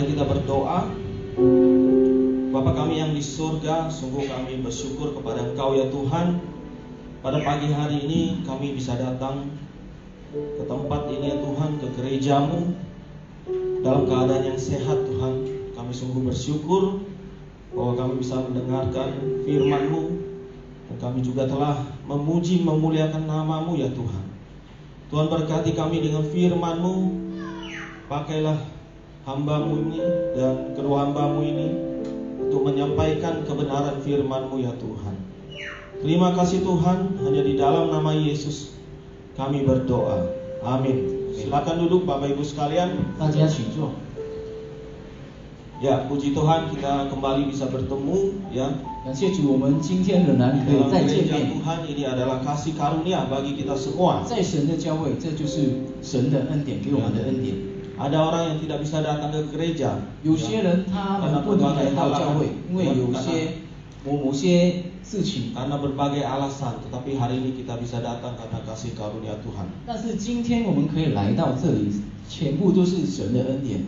Mari kita berdoa. Bapa kami yang di surga, sungguh kami bersyukur kepada Engkau ya Tuhan. Pada pagi hari ini kami bisa datang ke tempat ini ya Tuhan, ke gerejamu dalam keadaan yang sehat Tuhan. Kami sungguh bersyukur bahwa kami bisa mendengarkan firman-Mu, dan kami juga telah memuji memuliakan nama-Mu ya Tuhan. Tuhan berkati kami dengan firman-Mu. Pakailah hamba-Mu ini dan kedua hamba-Mu ini untuk menyampaikan kebenaran firman-Mu ya Tuhan. Terima kasih Tuhan, hanya di dalam nama Yesus kami berdoa. Amin. Silakan duduk Bapak Ibu sekalian. 大家请坐。 Ya, puji Tuhan kita kembali bisa bertemu ya. 感谢主，我们今天仍然可以 Dalam 再见 gereja 面。 Tuhan ini adalah kasih karunia bagi kita semua. 在神的教会，这就是神的恩典，给我们的恩典。 Ada orang yang tidak bisa datang ke gereja. 有些人他们不能来到教会，因为有些某些事情。 Karena berbagai alasan, tetapi hari ini kita bisa datang karena kasih karunia Tuhan. 但是今天我们可以来到这里，全部都是神的恩典。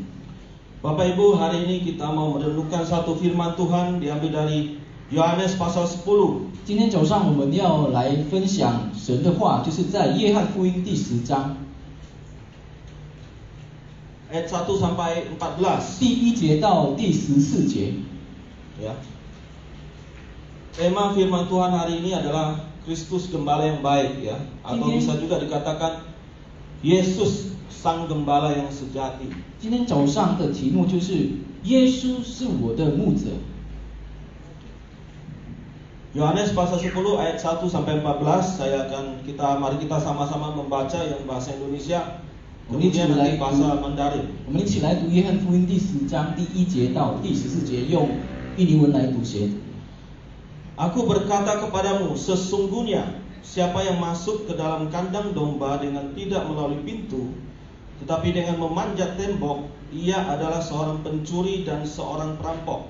Bapak Ibu, hari ini kita mau merenungkan satu firman Tuhan diambil dari Yohanes pasal 10. 今天早上我们要来分享神的话，就是在约翰福音第10章 ayat 1 sampai 14. 第1节到第14节。 Ya. Tema firman Tuhan hari ini adalah Kristus Gembala yang baik ya, atau bisa juga dikatakan Yesus Sang Gembala yang sejati. 今天早上的题目就是耶稣是我的牧者。 Yohanes pasal 10 ayat 1 sampai 14. Mari kita sama-sama membaca yang bahasa Indonesia, kemudian nanti bahasa Mandarin. 我们一起来读约翰福音第10章第1节到第14节，用印尼文来读写。 Aku berkata kepadamu, sesungguhnya siapa yang masuk ke dalam kandang domba dengan tidak melalui pintu, tetapi dengan memanjat tembok, ia adalah seorang pencuri dan seorang perampok.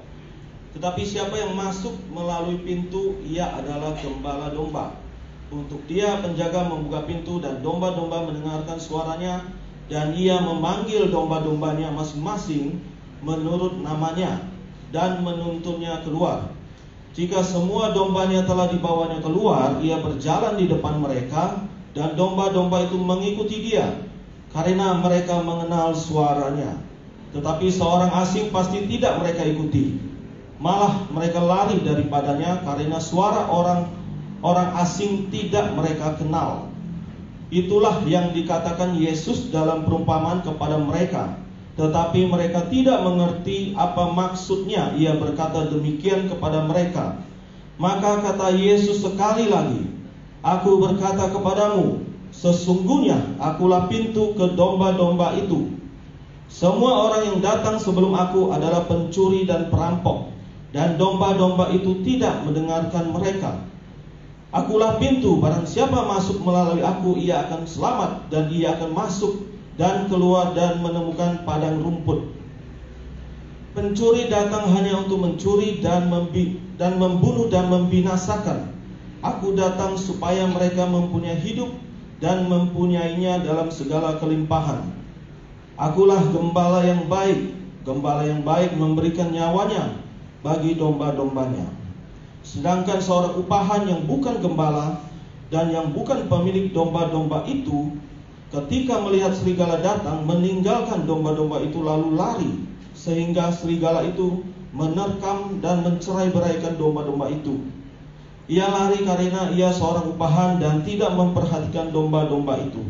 Tetapi siapa yang masuk melalui pintu, ia adalah gembala domba. Untuk dia penjaga membuka pintu dan domba-domba mendengarkan suaranya, dan ia memanggil domba-dombanya masing-masing menurut namanya dan menuntunnya keluar. Jika semua dombanya telah dibawanya keluar, ia berjalan di depan mereka, dan domba-domba itu mengikuti dia, karena mereka mengenal suaranya. Tetapi seorang asing pasti tidak mereka ikuti. Malah mereka lari daripadanya, karena suara orang asing tidak mereka kenal. Itulah yang dikatakan Yesus dalam perumpamaan kepada mereka. Tetapi mereka tidak mengerti apa maksudnya ia berkata demikian kepada mereka. Maka kata Yesus sekali lagi, aku berkata kepadamu, sesungguhnya akulah pintu ke domba-domba itu. Semua orang yang datang sebelum aku adalah pencuri dan perampok, dan domba-domba itu tidak mendengarkan mereka. Akulah pintu, barang siapa masuk melalui aku, ia akan selamat, dan ia akan masuk dan keluar dan menemukan padang rumput. Pencuri datang hanya untuk mencuri dan membunuh dan membinasakan. Aku datang supaya mereka mempunyai hidup dan mempunyainya dalam segala kelimpahan. Akulah gembala yang baik. Gembala yang baik memberikan nyawanya bagi domba-dombanya. Sedangkan seorang upahan yang bukan gembala dan yang bukan pemilik domba-domba itu, ketika melihat serigala datang, meninggalkan domba-domba itu lalu lari, sehingga serigala itu menerkam dan mencerai-beraikan domba-domba itu. Ia lari karena ia seorang upahan dan tidak memperhatikan domba-domba itu.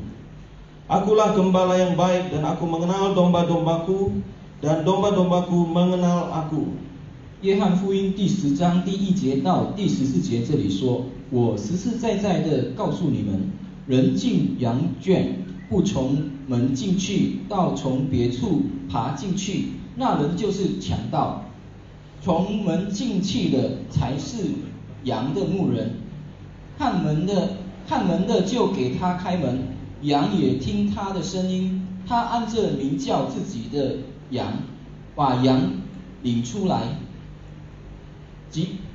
Akulah gembala yang baik, dan aku mengenal domba-dombaku, dan domba-dombaku mengenal aku. 约翰福音第10章第1节到第14节这里说：“我实实在在的告诉你们，人进羊圈，不从门进去，倒从别处爬进去，那人就是强盗。从门进去的才是羊的牧人。看门的就给他开门，羊也听他的声音。他按着名叫自己的羊，把羊领出来。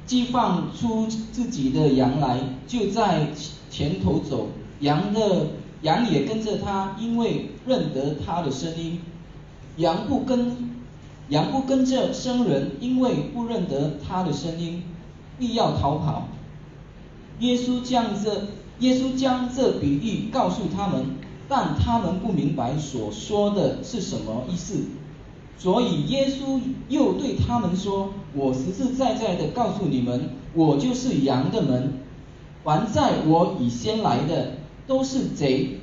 既放出自己的羊来，就在前头走，羊也跟着他，因为认得他的声音。羊不跟羊不跟着生人，因为不认得他的声音，必要逃跑。耶稣将这比喻告诉他们，但他们不明白所说的是什么意思。所以耶稣又对他们说：我实实在在的告诉你们，我就是羊的门。凡在我以先来的，都是贼，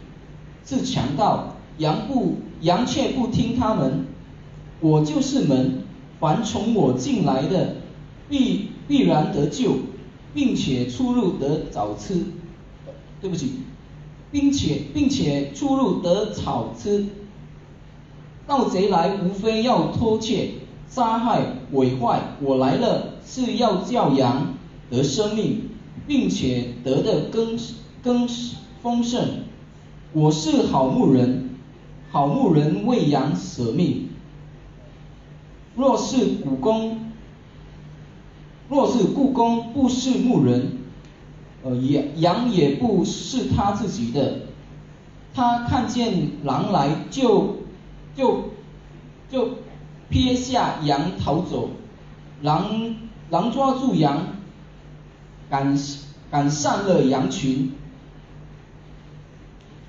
是强盗，羊却不听他们。我就是门，凡从我进来的，必然得救，并且出入得草吃。并且出入得草吃。盗贼来，无非要偷窃、杀害、毁坏。我来了，是要叫羊得生命，并且得的更丰盛。我是好牧人，好牧人为羊舍命。若是雇工不是牧人，羊也不是他自己的。他看见狼来，就撇下羊逃走。狼抓住羊，赶散了羊群。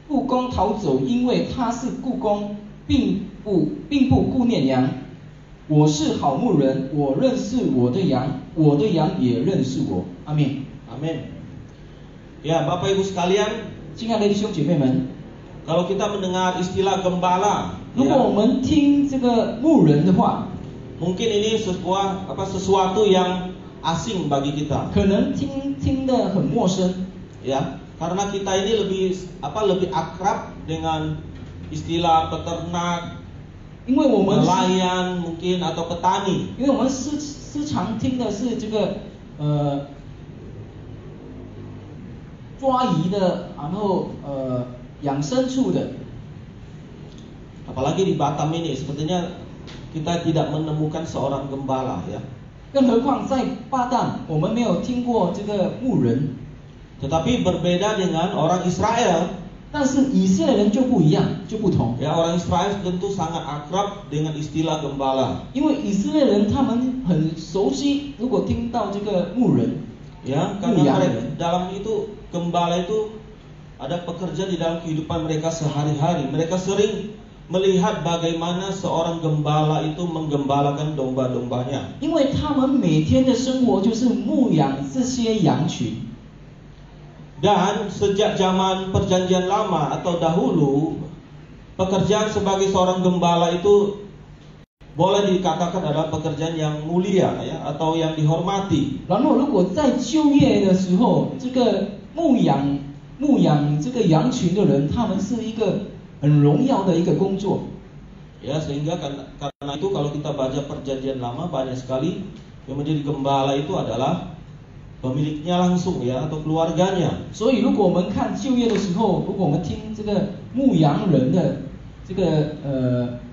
雇工逃走，因为他是雇工，并不顾念羊。我是好牧人，我认识我的羊，我的羊也认识我。阿们。阿们。Ya, Bapak Ibu sekalian, 亲爱的弟兄姐妹们， kalau kita mendengar istilah gembala, 如果我们听这个牧人的话， mungkin ini sesuatu yang asing bagi kita. 可能听得很陌生， Ya, karena kita ini lebih akrab dengan istilah peternak, 因为我们 nelayan mungkin atau petani. 因为我们时常听的是这个抓鱼的，然后养牲畜的。 Apalagi di Batam ini sepertinya kita tidak menemukan seorang gembala, ya. 更何况在巴旦，我们没有听过这个牧人。 Tetapi berbeda dengan orang Israel. 但是以色列人就不一样，就不同。 Ya, orang Israel tentu sangat akrab dengan istilah gembala. 因为以色列人他们很熟悉，如果听到这个牧人， Ya, karena mereka dalam itu gembala itu ada pekerjaan di dalam kehidupan mereka sehari-hari. Mereka sering melihat bagaimana seorang gembala itu menggembalakan domba-dombanya. 因为他们每天的生活就是牧养这些羊群。 Dan sejak zaman perjanjian lama atau dahulu, pekerjaan sebagai seorang gembala itu boleh dikatakan adalah pekerjaan yang mulia, ya, atau yang dihormati. 然后如果在就业的时候，这个牧养这个羊群的人，他们是一个很荣耀的一个工作。 Ya, sehingga karena itu kalau kita baca perjanjian lama, banyak sekali yang menjadi gembala itu adalah pemiliknya langsung, ya, atau keluarganya. 所以如果我们看就业的时候，如果我们听这个牧羊人的这个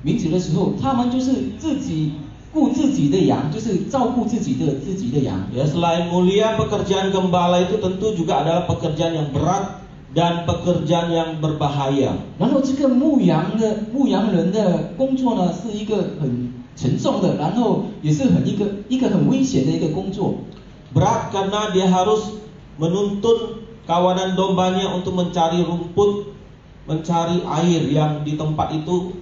名字的时候，他们就是自己顾自己的羊，就是照顾自己的羊。 Ya, selain mulia, pekerjaan gembala itu tentu juga adalah pekerjaan yang berat dan pekerjaan yang berbahaya. 然后这个牧羊人的工作呢，是一个很沉重的，然后也是一个很危险的一个工作。 Berat karena dia harus menuntun kawanan dombanya untuk mencari rumput, mencari air yang di tempat itu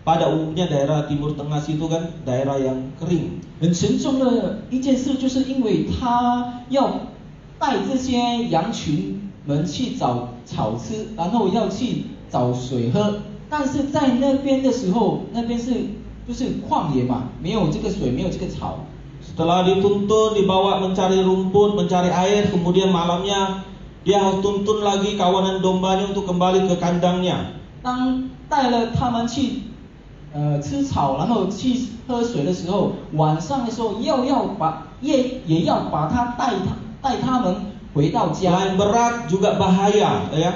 pada umumnya daerah Timur Tengah situ kan daerah yang kering. 很沉重的一件事，就是因为他要带这些羊群们去找草吃，然后要去找水喝。但是在那边的时候，那边就是旷野嘛，没有这个水，没有这个草。 Setelah dituntun, dibawa mencari rumput, mencari air, kemudian malamnya dia harus tuntun lagi kawanan dombanya untuk kembali ke kandangnya. 当带了他们去吃草，然后去喝水的时候，晚上的时候也要把带他们回到家。 Selain berat juga bahaya, ya.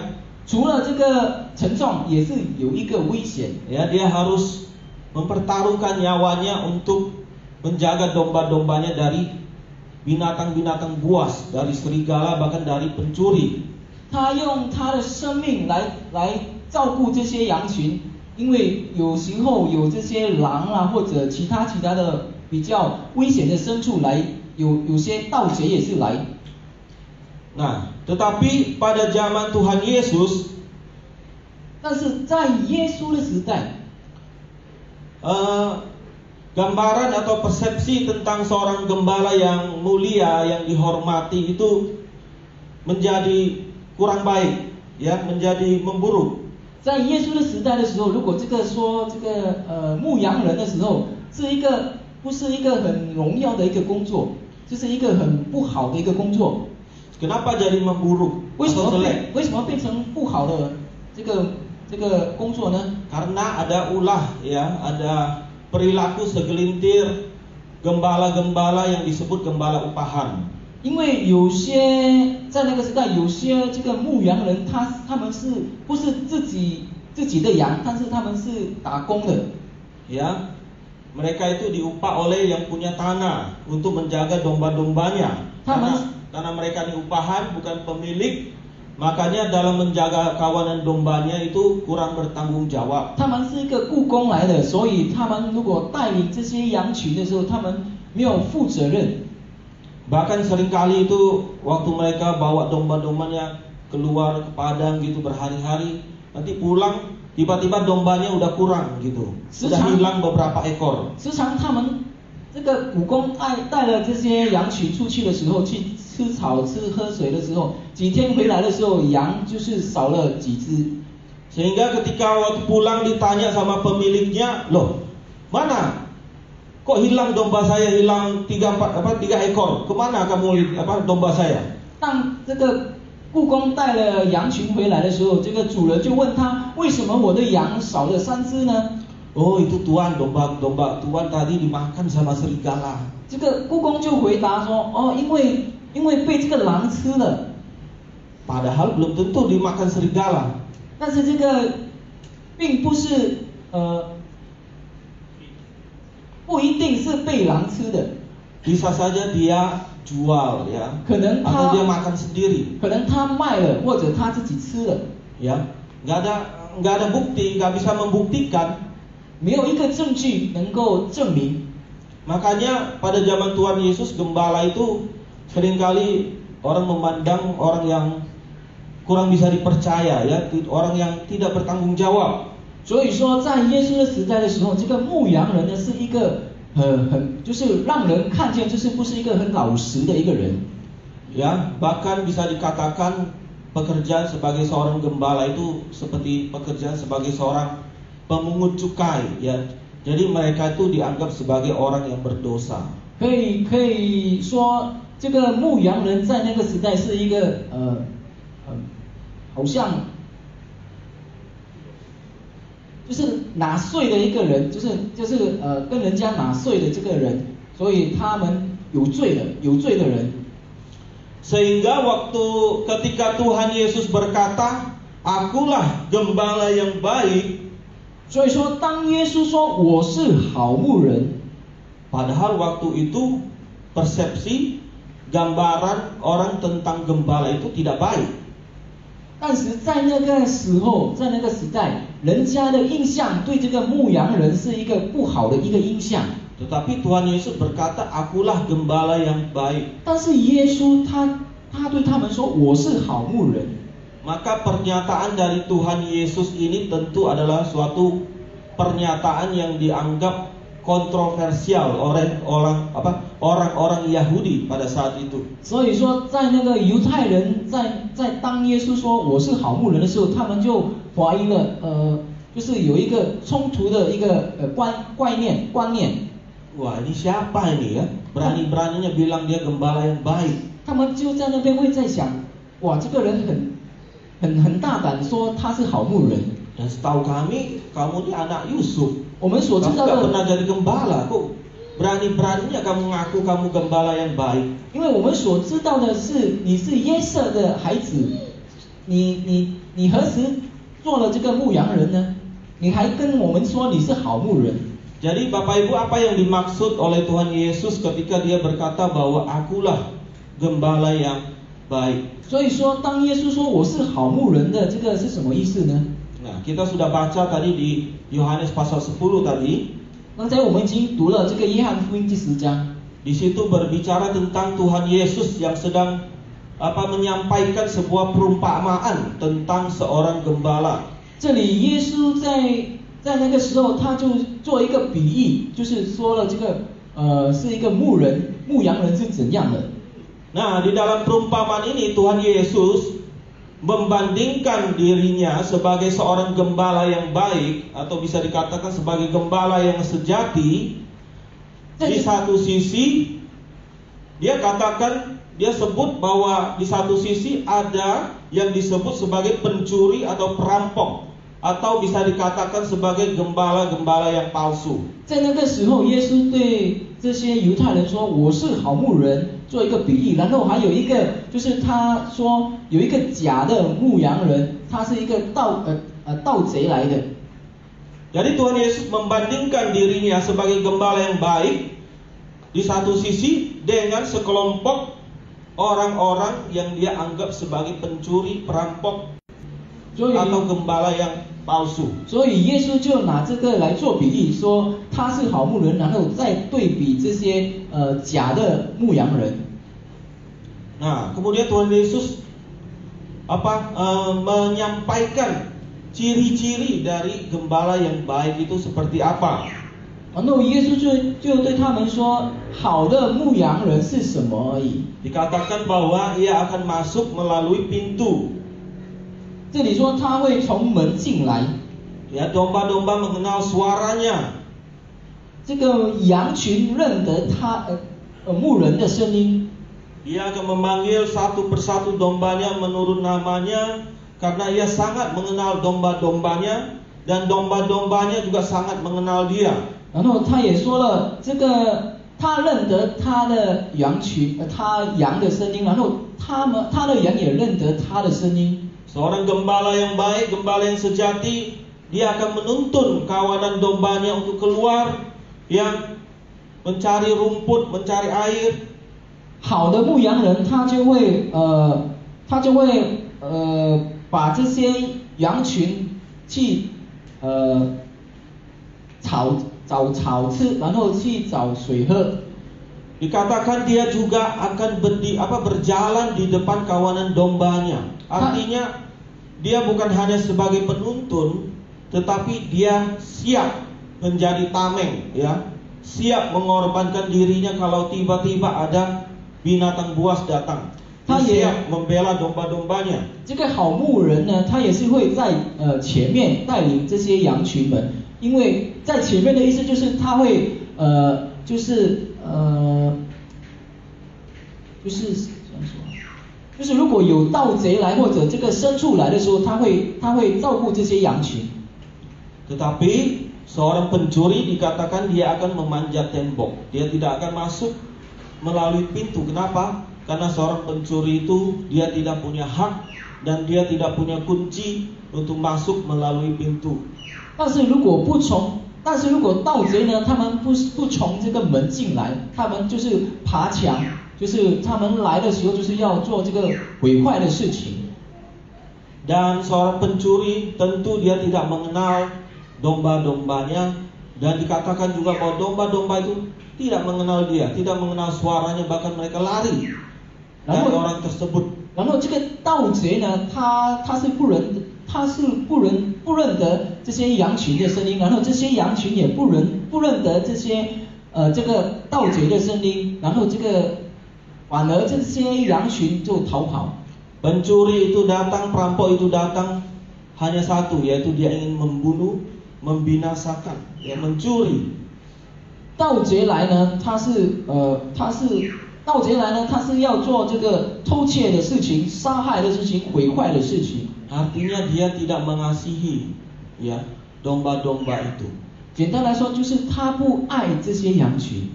除了这个沉重，也是有一个危险。 Ya, dia harus mempertaruhkan nyawanya untuk menjaga domba-dombanya dari binatang-binatang buas, dari serigala, bahkan dari pencuri. 他用他的生命来照顾这些羊群，因为有时候有这些狼啊，或者其他的比较危险的牲畜来，有些盗贼也是来。Nah, tetapi pada zaman Tuhan Yesus, 但是在耶稣的时代， gambaran atau persepsi tentang seorang gembala yang mulia, yang dihormati itu menjadi kurang baik, ya, menjadi memburuk. 在耶稣的时代的时候，如果说这个牧羊人的时候，不是一个很荣耀的一个工作，就是一个很不好的一个工作。 Kenapa jadi memburuk? 为什么变成不好的这个工作呢？ Karena ada ulah, ya, ada perilaku segelintir gembala-gembala yang disebut gembala upahan. 因为有些在那个时代，有些这个牧羊人他们是不是自己的羊，但是他们是打工的。 Ya, mereka itu diupah oleh yang punya tanah untuk menjaga domba-dombanya. Karena mereka ini upahan, bukan pemilik, makanya dalam menjaga kawanan dombanya itu kurang bertanggung jawab. 他们是一个雇工来的，所以他们如果带领这些羊群的时候，他们没有负责任。 Bahkan seringkali itu waktu mereka bawa domba-dombanya keluar ke padang gitu berhari-hari, nanti pulang tiba-tiba dombanya udah kurang gitu, sudah hilang beberapa ekor. 时常他们这个雇工带了这些羊群出去的时候，去吃草、喝水的时候，几天回来的时候，羊就是少了几只。 Sehingga ketika waktu pulang ditanya sama pemiliknya, loh, mana? Kok hilang domba saya, hilang 3 ekor? Kemana kamu domba saya? 当这个雇工带了羊群回来的时候，这个主人就问他，为什么我的羊少了3只呢？ Oh, itu Tuan, domba Tuan tadi dimakan sama serigala. 这个雇工就回答说，哦，因为被这个狼吃了。 Padahal belum tentu dimakan serigala. 但是这个并不是不一定是被狼吃的。 Bisa saja dia jual, ya, 可能 atau dia makan sendiri. 可能他卖了，或者他自己吃了。 Ya, nggak ada bukti, nggak bisa membuktikan. 没有一个证据能够证明。 Makanya pada zaman Tuhan Yesus, gembala itu seringkali orang memandang orang yang kurang bisa dipercaya, ya, orang yang tidak bertanggung jawab. 所以说，在耶稣的时代的时候，这个牧羊人呢是一个就是让人看见就是不是一个很老实的一个人。 Ya, bahkan bisa dikatakan pekerjaan sebagai seorang gembala itu seperti pekerjaan sebagai seorang pemungut cukai, ya. Jadi mereka itu dianggap sebagai orang yang berdosa. 可以说，这个牧羊人在那个时代是一个好像就是拿税的一个人，就是跟人家拿税的这个人，所以他们有罪的人。 Sehingga waktu ketika Tuhan Yesus berkata, "Akulah gembala yang baik." 所以说，当耶稣说我是好牧人， padahal waktu itu persepsi gambaran orang tentang gembala itu tidak baik. 但是在那个时候，在那个时代，人家的印象对这个牧羊人是一个不好的一个印象。 Tetapi Tuhan Yesus berkata, "Akulah gembala yang baik." 但是耶稣他对他们说我是好牧人。 Maka pernyataan dari Tuhan Yesus ini tentu adalah suatu pernyataan yang dianggap kontroversial oleh orang-orang Yahudi pada saat itu. 所以说，在那个犹太人在当耶稣说我是好牧人的时候，他们就怀疑了，就是有一个冲突的一个观念。 Wah, ini siapa ini, ya? Berani-beraninya bilang dia gembala yang baik. 他们就在那边会在想，哇，这个人很大胆说他是好牧人。 Dan setahu kami, kamu ini anak Yusuf. 我们所知 Kamu 道 gak 的， pernah jadi gembala, kok berani-beraninya kamu ngaku kamu gembala yang baik. 因为我们所知道的是你是约瑟的孩子，你何时做了这个牧羊人呢？你还跟我们说你是好牧人。 Jadi Bapak Ibu, apa yang dimaksud oleh Tuhan Yesus ketika dia berkata bahwa akulah gembala yang baik? 所以说，当耶稣说我是好牧人的，这个是什么意思呢？ Nah, kita sudah baca tadi di Yohanes pasal 10 tadi. 刚才我们已经读了这个约翰福音第10章， Di situ berbicara tentang Tuhan Yesus yang sedang menyampaikan sebuah perumpamaan tentang seorang gembala. 这里耶稣在那个时候，他就做一个比喻，就是说了这个是一个牧羊人是怎样的。 Nah, di dalam perumpamaan ini Tuhan Yesus membandingkan dirinya sebagai seorang gembala yang baik, atau bisa dikatakan sebagai gembala yang sejati. Di satu sisi dia sebut bahwa di satu sisi ada yang disebut sebagai pencuri atau perampok, atau bisa dikatakan sebagai gembala-gembala yang palsu. 在那个时候，耶稣对这些犹太人说：“我是好牧人。”做一个比喻，然后还有一个就是他说有一个假的牧羊人，他是一个盗贼来的。 Jadi Tuhan Yesus membandingkan dirinya sebagai gembala yang baik di satu sisi dengan sekelompok orang-orang yang dia anggap sebagai pencuri, perampok atau gembala yang palsu. 所以耶稣就拿这个来做比喻，说他是好牧人，然后再对比这些假的牧羊人。 Nah, kemudian Tuhan Yesus menyampaikan ciri-ciri dari gembala yang baik itu seperti apa. 然后耶稣就对他们说，好的牧羊人是什么而已。 Dikatakan bahwa ia akan masuk melalui pintu. 这里说他会从门进来。 Ya, domba-domba mengenal suaranya. 这个羊群认得他牧人的声音。 Dia akan memanggil satu persatu dombanya menurut namanya, karena ia sangat mengenal domba-dombanya, dan domba-dombanya juga sangat mengenal dia. 然后他也说了，这个他认得他的羊群，他羊的声音，然后他的羊也认得他的声音。 Seorang gembala yang baik, gembala yang sejati, dia akan menuntun kawanan dombanya untuk keluar, yang mencari rumput, mencari air. 好的牧羊人，他就会把这些羊群去找草吃，然后去找水喝。 Dikatakan dia juga akan berjalan di depan kawanan dombanya. Artinya dia bukan hanya sebagai penuntun, tetapi dia siap menjadi tameng, ya, siap mengorbankan dirinya kalau tiba-tiba ada binatang buas datang. Dia siap membela domba-dombanya. 这个好牧人呢，他也是会在前面带领这些羊群们，因为在前面的意思就是他会就是如果有盗贼来或者这个牲畜来的时候，他会照顾这些羊群。 Tetapi seorang pencuri dikatakan dia akan memanjat tembok. Dia tidak akan masuk melalui pintu. Kenapa? Karena seorang pencuri itu dia tidak punya hak dan dia tidak punya kunci untuk masuk melalui pintu. 但是如果盗贼呢，他们不从这个门进来，他们就是爬墙，就是他们来的时候就是要做这个毁坏的事情。 Dan seorang pencuri tentu dia tidak mengenal domba-dombanya, dan dikatakan juga bahwa domba-domba itu tidak mengenal dia, tidak mengenal suaranya, bahkan mereka lari dari orang tersebut. 然后这个盗贼呢，他是不认得这些羊群的声音，然后这些羊群也不认得这个盗贼的声音，然后反而这些羊群就逃跑。 Pencuri itu datang, perampok itu datang hanya satu, yaitu dia ingin membunuh, membinasakan, ya, mencuri. 盗贼来呢，他是要做这个偷窃的事情、杀害的事情、毁坏的事情。 Artinya dia tidak mengasihi, ya, domba-domba itu. 简单来说，就是他不爱这些羊群。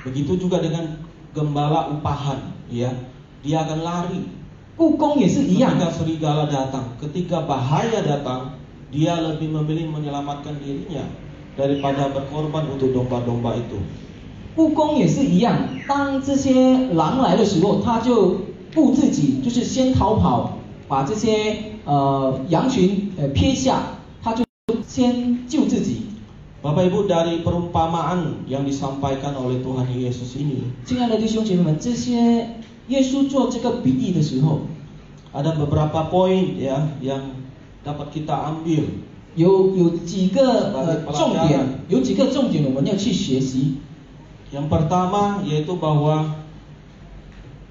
Begitu juga dengan gembala upahan, ya, dia akan lari. 雇工也是一样。 Ketika serigala datang, ketika bahaya datang, dia lebih memilih menyelamatkan dirinya daripada berkorban untuk domba-domba itu. 雇工也是一样，当这些狼来的时候，他就顾自己，就是先逃跑，把这些羊群撇下，他就先救自己。Bapak Ibu, dari perumpamaan yang disampaikan oleh Tuhan Yesus ini, 亲爱的弟兄姐妹们，这些耶稣做这个比喻的时候， ada beberapa poin ya yang dapat kita ambil. 有几个重点，有几个重点我们要去学习。 Yang pertama yaitu bahwa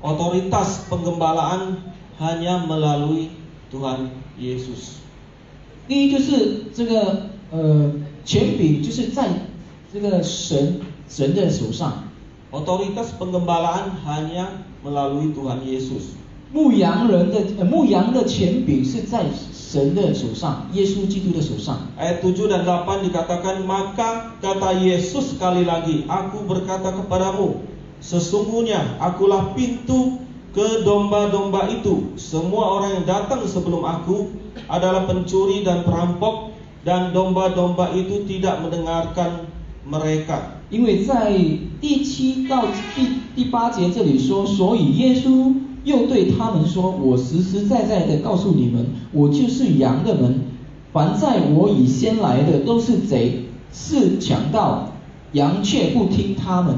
otoritas penggembalaan hanya melalui Tuhan Yesus. 第一就是这个权柄就是在这个神的手上， Otoritas penggembalaan hanya melalui Tuhan Yesus. 牧羊的权柄是在神的手上，耶稣基督的手上。 Ayat 7 dan 8 dikatakan, maka kata Yesus sekali lagi, aku berkata kepadamu, sesungguhnya akulah pintu ke domba-domba itu. Semua orang yang datang sebelum aku adalah pencuri dan perampok, dan domba-domba itu tidak mendengarkan mereka. 因为在第7到第8节这里说，所以耶稣又对他们说，我实实在在的告诉你们，我就是羊的门，凡在我以先来的都是贼，是强盗，羊却不听他们。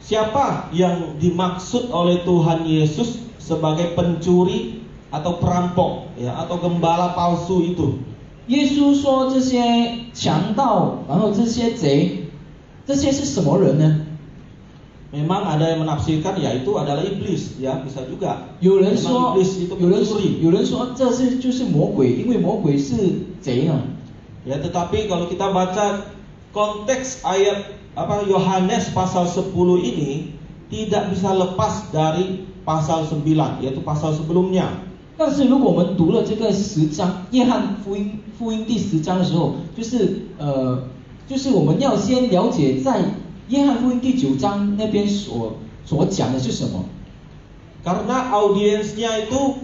Siapa yang dimaksud oleh Tuhan Yesus sebagai pencuri atau perampok ya, atau gembala palsu itu? 耶稣说这些强盗，然后这些贼，这些是什么人呢？ Memang ada yang menafsirkan ya itu adalah iblis ya, bisa juga. 有人说 Memang iblis itu pencuri. 有人说这就是魔鬼，因为魔鬼是贼呢。 Ya, tetapi kalau kita baca konteks ayat Yohanes pasal 10 ini tidak bisa lepas dari pasal 9, yaitu pasal sebelumnya. 但是如果我们读了这个10章，约翰福音第10章的时候，就是我们要先了解在约翰福音第9章那边所讲的是什么。 Karena audiensnya itu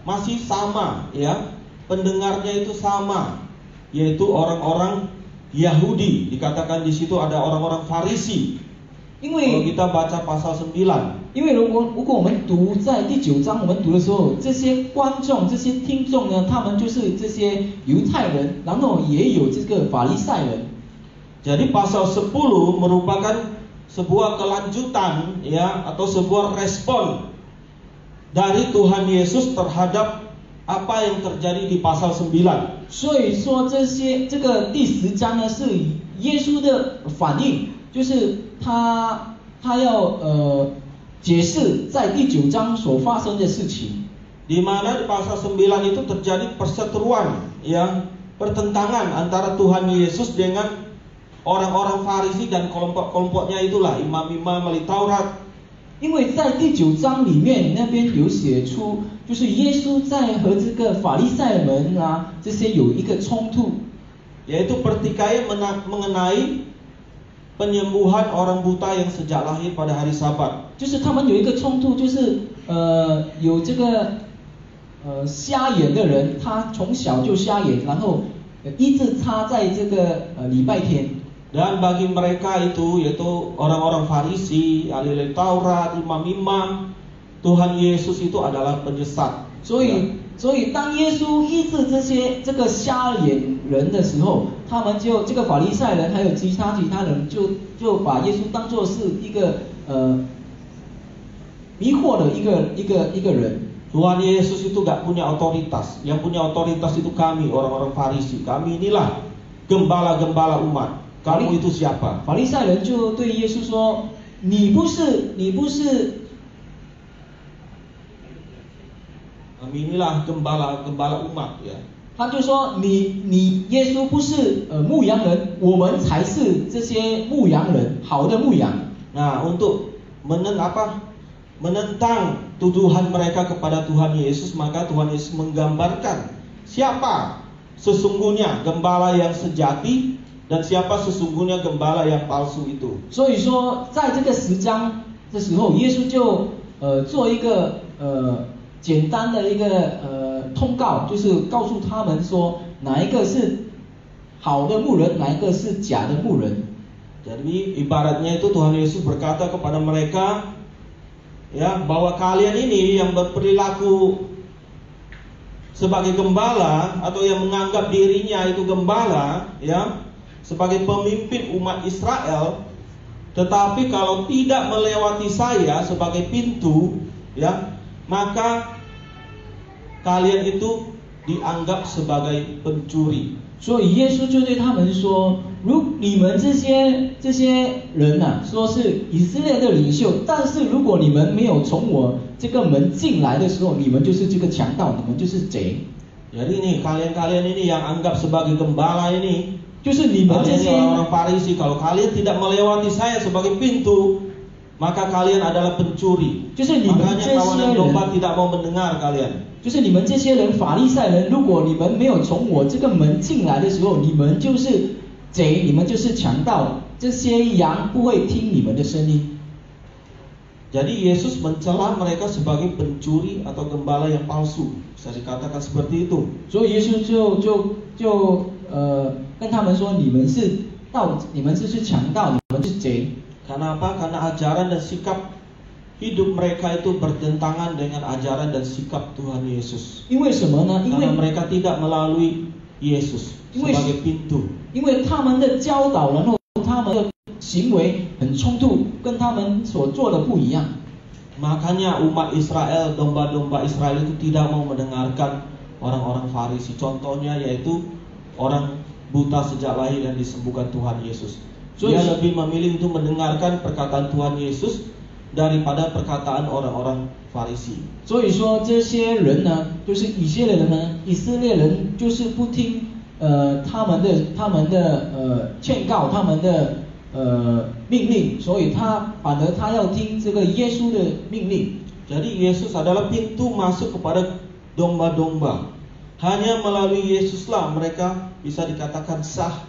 masih sama ya, pendengarnya itu sama, yaitu orang-orang Yahudi. Dikatakan di situ ada orang-orang Farisi. 因为 Kalau kita baca pasal 9, 因为如果我们读在第9章，我们读的时候，这些观众、这些听众呢，他们就是这些犹太人，然后也有这个法利赛人。 jadi pasal 10 merupakan sebuah kelanjutan ya, atau sebuah respon dari Tuhan Yesus terhadap apa yang terjadi di pasal 9. 所以说这个第10章呢，是耶稣的反应，就是他要解释在第9章所发生的事情。 Di mana di pasal 9 itu terjadi perseteruan ya, pertentangan antara Tuhan Yesus dengan orang-orang Farisi dan kelompok-kelompoknya itulah, imam-imam ahli Taurat. 因为在第9章里面那边有写出，就是耶稣在和这个法利赛人啊这些有一个冲突， yaitu pertikaian mengenai penyembuhan orang buta yang sejak lahir pada hari Sabat. 就是他们有一个冲突，就是有这个瞎眼的人，他从小就瞎眼，然后医治他在这个礼拜天。 Dan bagi mereka itu, yaitu orang-orang Farisi, ahli Taurat, imam-imam, Tuhan Yesus itu adalah penyesat. 所以当耶稣医治这个瞎眼人的时候，他们就这个法利赛人还有其他人就把耶稣当作是一个迷惑的一个人。 Tuhan Yesus itu gak punya otoritas. Yang punya otoritas itu kami, orang-orang Farisi. Kami inilah gembala-gembala umat. Kamu itu siapa? 法利赛人就对耶稣说：“你不是。” Kami inilah gembala umat ya. 他就说你耶稣不是牧羊人，我们才是这些牧羊人，好的牧羊。 Nah, untuk menentang tuduhan mereka kepada Tuhan Yesus, maka Tuhan Yesus menggambarkan siapa sesungguhnya gembala yang sejati dan siapa sesungguhnya gembala yang palsu itu. 所以说，在这个10章的时候，耶稣就做一个简单的一个通告，就是告诉他们说哪一个是好的牧人，哪一个是假的牧人。 Jadi ibaratnya itu Tuhan Yesus berkata kepada mereka ya, bahwa kalian ini yang berperilaku sebagai gembala atau yang menganggap dirinya itu gembala, ya, sebagai pemimpin umat Israel, tetapi kalau tidak melewati saya sebagai pintu, ya, maka kalian itu dianggap sebagai pencuri. 所以耶稣就对他们说：如你们这些人啊，说是以色列的领袖，但是如果你们没有从我这个门进来的时候，你们就是这个强盗，你们就是贼。 Jadi ini kalian ini yang anggap sebagai gembala ini, 就是你们这 kalian 些 orang Farisi, kalau kalian tidak melewati saya sebagai pintu, maka kalian adalah pencuri. 就是你们 Makanya 这些 kawanan domba 人， tidak mau mendengar kalian. 就是你们这些人法利赛人，如果你们没有从我这个门进来的时候，你们就是贼，你们就是强盗，这些羊不会听你们的声音。 Jadi Yesus mencela mereka sebagai pencuri atau gembala yang palsu, bisa dikatakan seperti itu. 所以耶稣就跟他们说，你们是强盗，你们是贼。 Karena apa? Karena ajaran dan sikap hidup mereka itu bertentangan dengan ajaran dan sikap Tuhan Yesus. 因为什么呢？因 Karena 为 mereka tidak melalui Yesus 因为 sebagai pintu. 因为他们的教导，然后他们的行为很冲突，跟他们所做的不一样。 Makanya umat Israel, domba-domba Israel itu tidak mau mendengarkan orang-orang Farisi. Contohnya yaitu orang buta sejak lahir yang disembuhkan Tuhan Yesus. Dia lebih memilih untuk mendengarkan perkataan Tuhan Yesus daripada perkataan orang-orang Farisi. 所以说这些人呢，就是以色列人就是不听他们的劝告，他们的命令，所以反而他要听这个耶稣的命令。 Jadi Yesus adalah pintu masuk kepada domba-domba. Hanya melalui Yesuslah mereka bisa dikatakan sah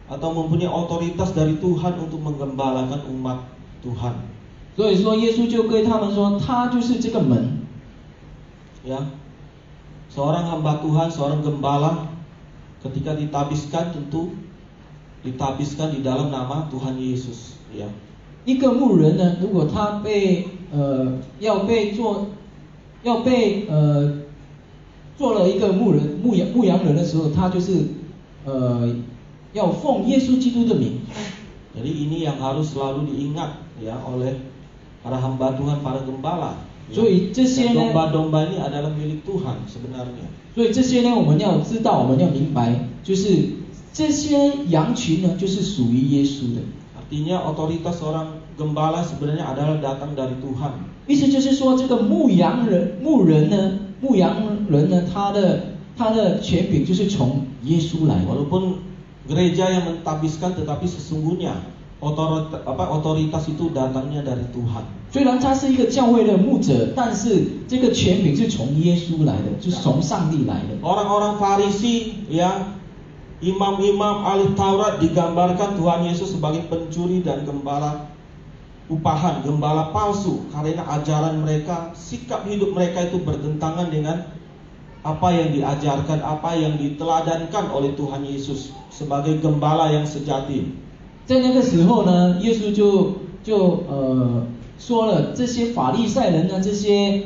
atau mempunyai otoritas dari Tuhan untuk menggembalakan umat Tuhan. 所以说耶稣就跟他们说，他就是这个门。 Ya, seorang hamba Tuhan, seorang gembala, ketika ditabiskan tentu ditabiskan di dalam nama Tuhan Yesus. Ya. 一个牧人呢，如果他做了一个牧羊人的时候，他就是要奉耶稣基督的名。 Jadi ini yang harus selalu diingat ya oleh para hamba Tuhan, para gembala. Ya. 所以这些 Dan 呢， domba-domba ini adalah milik Tuhan sebenarnya. 所以这些呢，我们要知道，我们要明白，就是这些羊群呢，就是属于耶稣的。 Artinya otoritas seorang gembala sebenarnya adalah datang dari Tuhan. 意思就是说，这个牧羊人呢，他的权柄就是从耶稣来的。 Walaupun gereja yang mentabiskan, tetapi sesungguhnya otoritas itu datangnya dari Tuhan. 虽然他是一个教会的牧者，但是这个权柄是从耶稣来的，就是从上帝来的。 Orang-orang Farisi ya, imam-imam ahli Taurat digambarkan Tuhan Yesus sebagai pencuri dan gembala upahan, gembala palsu, karena ajaran mereka, sikap hidup mereka itu bertentangan dengan apa yang diajarkan, apa yang diteladankan oleh Tuhan Yesus sebagai gembala yang sejati. 在那个时候呢，耶稣就说了，这些法利赛人呢，这些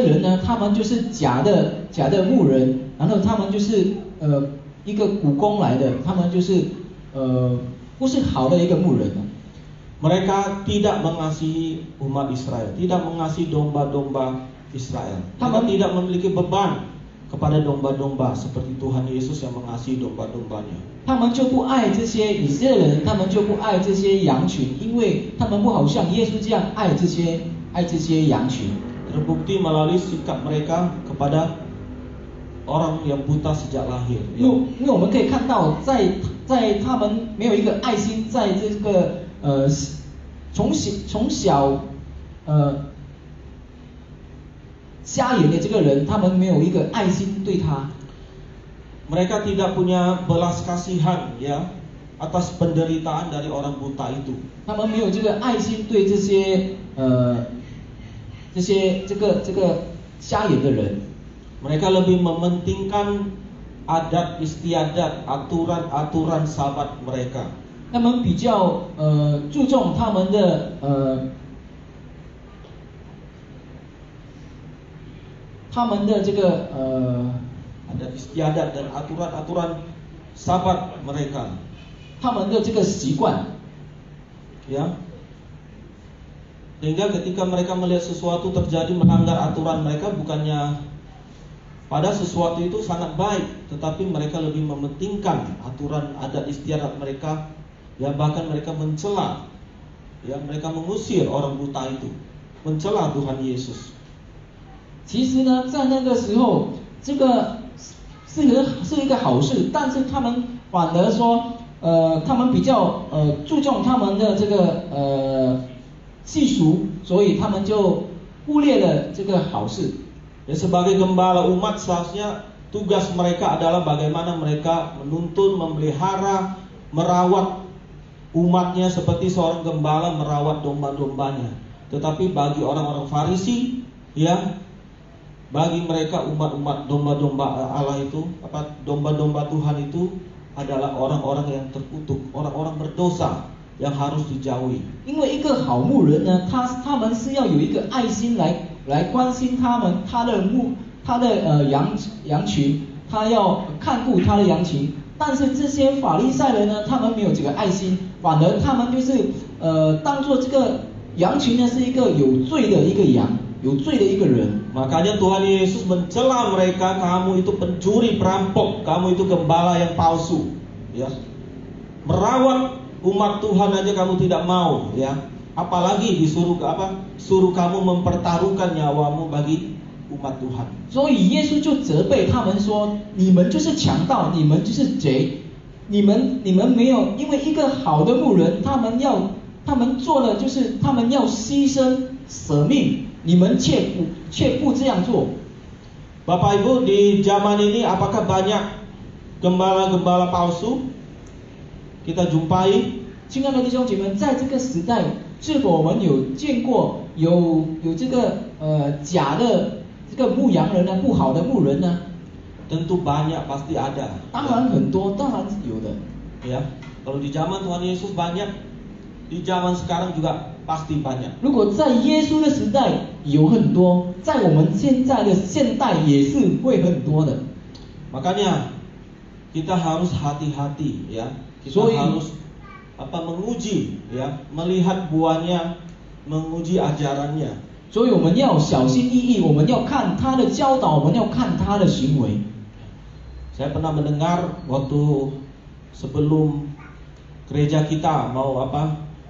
人呢，他们就是假的牧人，然后他们就是一个雇工来的，他们就是不是好的一个牧人。 Mereka tidak mengasihi umat Israel, tidak mengasihi domba-domba Israel. Mereka tidak memiliki beban kepada domba-domba seperti Tuhan Yesus yang mengasihi domba-dombanya. 他们就不爱这些以色列人，他们就不爱这些羊群，因为他们不好像耶稣这样爱这些羊群。 Terbukti melalui sikap mereka kepada orang yang buta sejak lahir. 因为我们可以看到，在他们没有一个爱心，在这个从小瞎眼的这个人，他们没有一个爱心对他。 Mereka tidak punya belas kasihan ya atas penderitaan dari orang buta itu. 他们没有这个爱心对这个瞎眼的人。 Mereka lebih mementingkan adat istiadat, aturan-aturan sabat mereka. 他们比较注重他们的他们的这个adat istiadat dan aturan-aturan sabat mereka. 他们的这个习惯， Ya. Sehingga ketika mereka melihat sesuatu terjadi melanggar aturan mereka, bukannya pada sesuatu itu sangat baik, tetapi mereka lebih mementingkan aturan adat istiadat mereka, ya bahkan mereka mencela, ya mereka mengusir orang buta itu, mencela Tuhan Yesus. 其实呢，在那个时候，这个是一个好事，但是他们反而说，他们比较注重他们的这个习俗，所以他们就忽略了这个好事。 Ya, sebagai gembala umat seharusnya tugas mereka adalah bagaimana mereka menuntun, memelihara, merawat umatnya seperti seorang gembala merawat domba-dombanya. Tetapi bagi orang-orang Farisi, ya, bagi mereka umat-umat domba-domba Allah itu, domba-domba Tuhan itu adalah orang-orang yang terkutuk, orang-orang berdosa yang harus dijauhi. 因为一个好牧人呢，他们是要有一个爱心来关心他的羊群，他要看顾他的羊群。但是这些法利赛人呢，他们没有这个爱心，反而他们就是当做这个羊群呢是一个有罪的一个羊，有罪的一个人。 Makanya Tuhan Yesus mencela mereka, kamu itu pencuri, perampok, kamu itu gembala yang palsu, ya. Merawat umat Tuhan aja kamu tidak mau, ya. Apalagi disuruh suruh kamu mempertaruhkan nyawamu bagi umat Tuhan. 所以耶稣就责备他们说：“你们就是强盗，你们就是贼，你们没有，因为一个好的牧人，他们做的就是他们要牺牲舍命，你们却不这样做。” Bapak Ibu, di zaman ini apakah banyak gembala-gembala palsu kita jumpai? 亲爱的弟兄姐妹，在这个时代，是否我们有见过有这个假的这个牧羊人呢？不好的牧人呢？ Tentu banyak, pasti ada. 当然很多，当然有的。 Ya, kalau di zaman Tuhan Yesus banyak, di zaman sekarang juga pasti banyak. 如果在耶稣的时代有很多，在我们现在的现代也是会很多的。 Makanya kita harus hati-hati, ya. Kita harus menguji, ya, melihat buahnya, menguji ajarannya. 所以我们要小心翼翼，我们要看他的教导，我们要看他的行为。 Saya pernah mendengar waktu sebelum gereja kita mau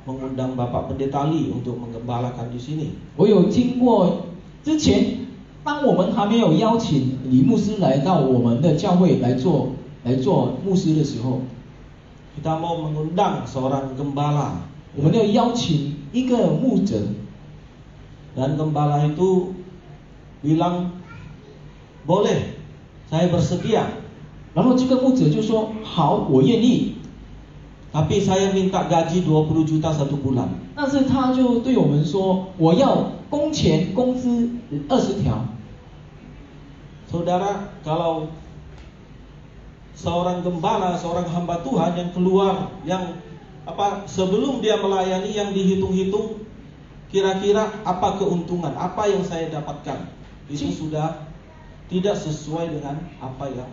mengundang Bapak Pendeta Li untuk menggembalakan di sini. 我有听过之前，当我们还没有邀请李牧师来到我们的教会来做牧师的时候， kita mau mengundang seorang gembala. 我们要邀请一个牧者， Dan gembala itu bilang, boleh, saya bersedia. 然后这个牧者就说：“好，我愿意。” Tapi saya minta gaji 20 juta 1 bulan. 但是他就对我们说：“我要工资20条。” Saudara, kalau seorang gembala, seorang hamba Tuhan yang keluar, yang sebelum dia melayani yang dihitung-hitung, kira-kira apa keuntungan, apa yang saya dapatkan, itu sudah tidak sesuai dengan apa yang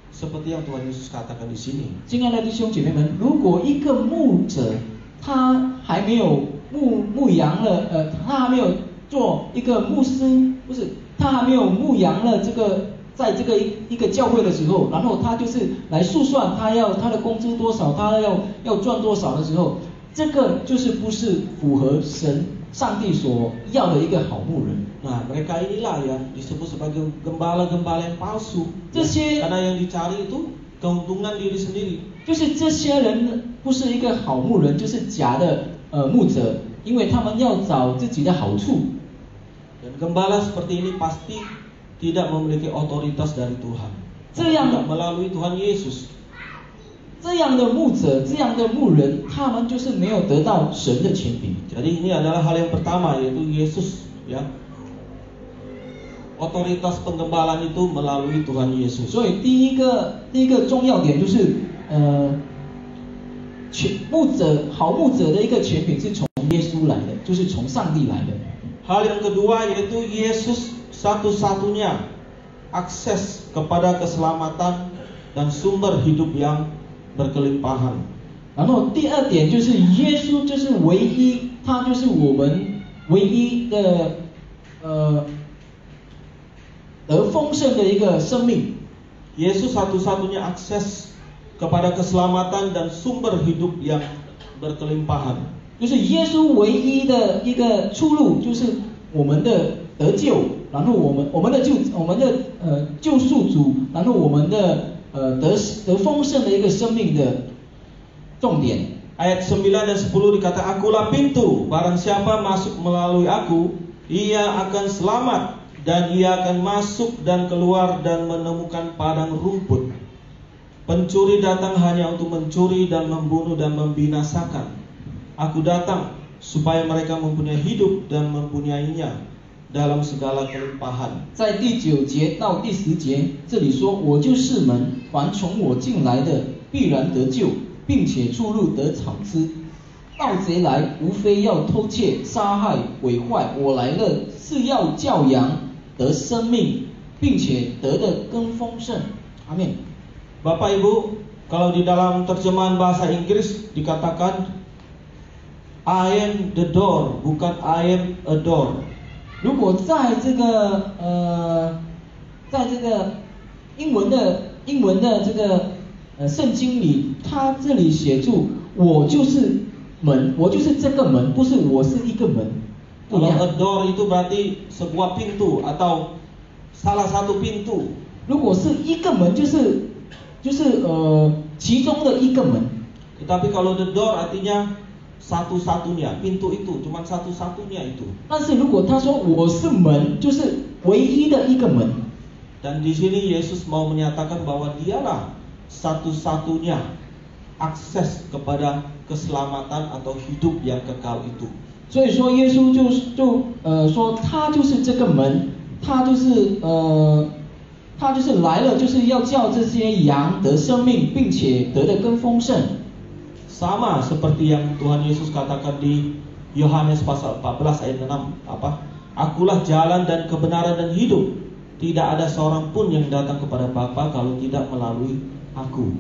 seperti yang Tuhan Yesus katakan di sini. 亲爱的弟兄姐妹们，如果一个牧者他还没有牧羊了，他还没有做一个牧师，不是，他还没有牧羊了，这个在这个一个教会的时候，然后他就是来数算他的工资多少，他要赚多少的时候，这个就是不是符合上帝所要的一个好牧人。 Nah, mereka inilah yang disebut sebagai gembala-gembala yang palsu. 这些 Karena yang dicari itu keuntungan diri sendiri. 就是这些人不是一个好牧人，就是假的牧者，因为他们要找自己的好处。 Dan gembala seperti ini pasti tidak memiliki otoritas dari Tuhan. 这样 Tidak melalui Tuhan Yesus. 这样的牧者，这样的牧人，他们就是没有得到神的权柄。 Jadi ini adalah hal yang pertama, yaitu Yesus, ya. Otoritas penggembalaan itu melalui Tuhan Yesus. 所以第一个重要点就是好牧者的一个权柄是从耶稣来的，就是从上帝来的。 Hal yang kedua yaitu Yesus satu-satunya akses kepada keselamatan dan sumber hidup yang berkelimpahan. 然后第二点就是耶稣就是唯一，他就是我们唯一的得丰盛的一个生命。 Yesus satu-satunya akses kepada keselamatan dan sumber hidup yang berkelimpahan. 就是耶稣唯一的一个出路，就是我们的得救，然后我们的救赎主，然后我们的得丰盛的一个生命的重点。 Ayat 9 dan 10 dikata, Akulah pintu, barang siapa masuk melalui aku, ia akan selamat, dan ia akan masuk dan keluar dan menemukan padang rumput. Pencuri datang hanya untuk mencuri dan membunuh dan membinasakan. Aku datang supaya mereka mempunyai hidup dan mempunyainya dalam segala kelimpahan. 在第9节到第10节，这里说：“我就是门，凡从我进来的，必然得救，并且出入得草吃。盗贼来，无非要偷窃、杀害、毁坏。我来了，是要叫羊得生命，并且得的更丰盛。”阿门。 Bapak Ibu, kalau di dalam terjemahan bahasa Inggris dikatakan I am the door, bukan I am a door. 如果在这个英文的这个圣经里，它这里写住我就是门，我就是这个门，不是我是一个门。 Kalau a door itu berarti sebuah pintu atau salah satu pintu. 如果是一个门，就是其中的一个门。 Tetapi kalau the door artinya satu-satunya, pintu itu cuma satu-satunya itu. 但是如果他说我是门，就是唯一的一个门。 Dan di sini Yesus mau menyatakan bahwa dialah satu-satunya akses kepada keselamatan atau hidup yang kekal itu. 所以说耶稣就说他就是这个门，他就是来了，就是要叫这些羊得生命，并且得的更丰盛。 Sama seperti yang Tuhan Yesus katakan di Yohanes pasal 14 ayat 6 apa? Akulah jalan dan kebenaran dan hidup. Tidak ada seorang pun yang datang kepada Bapa kalau tidak melalui aku.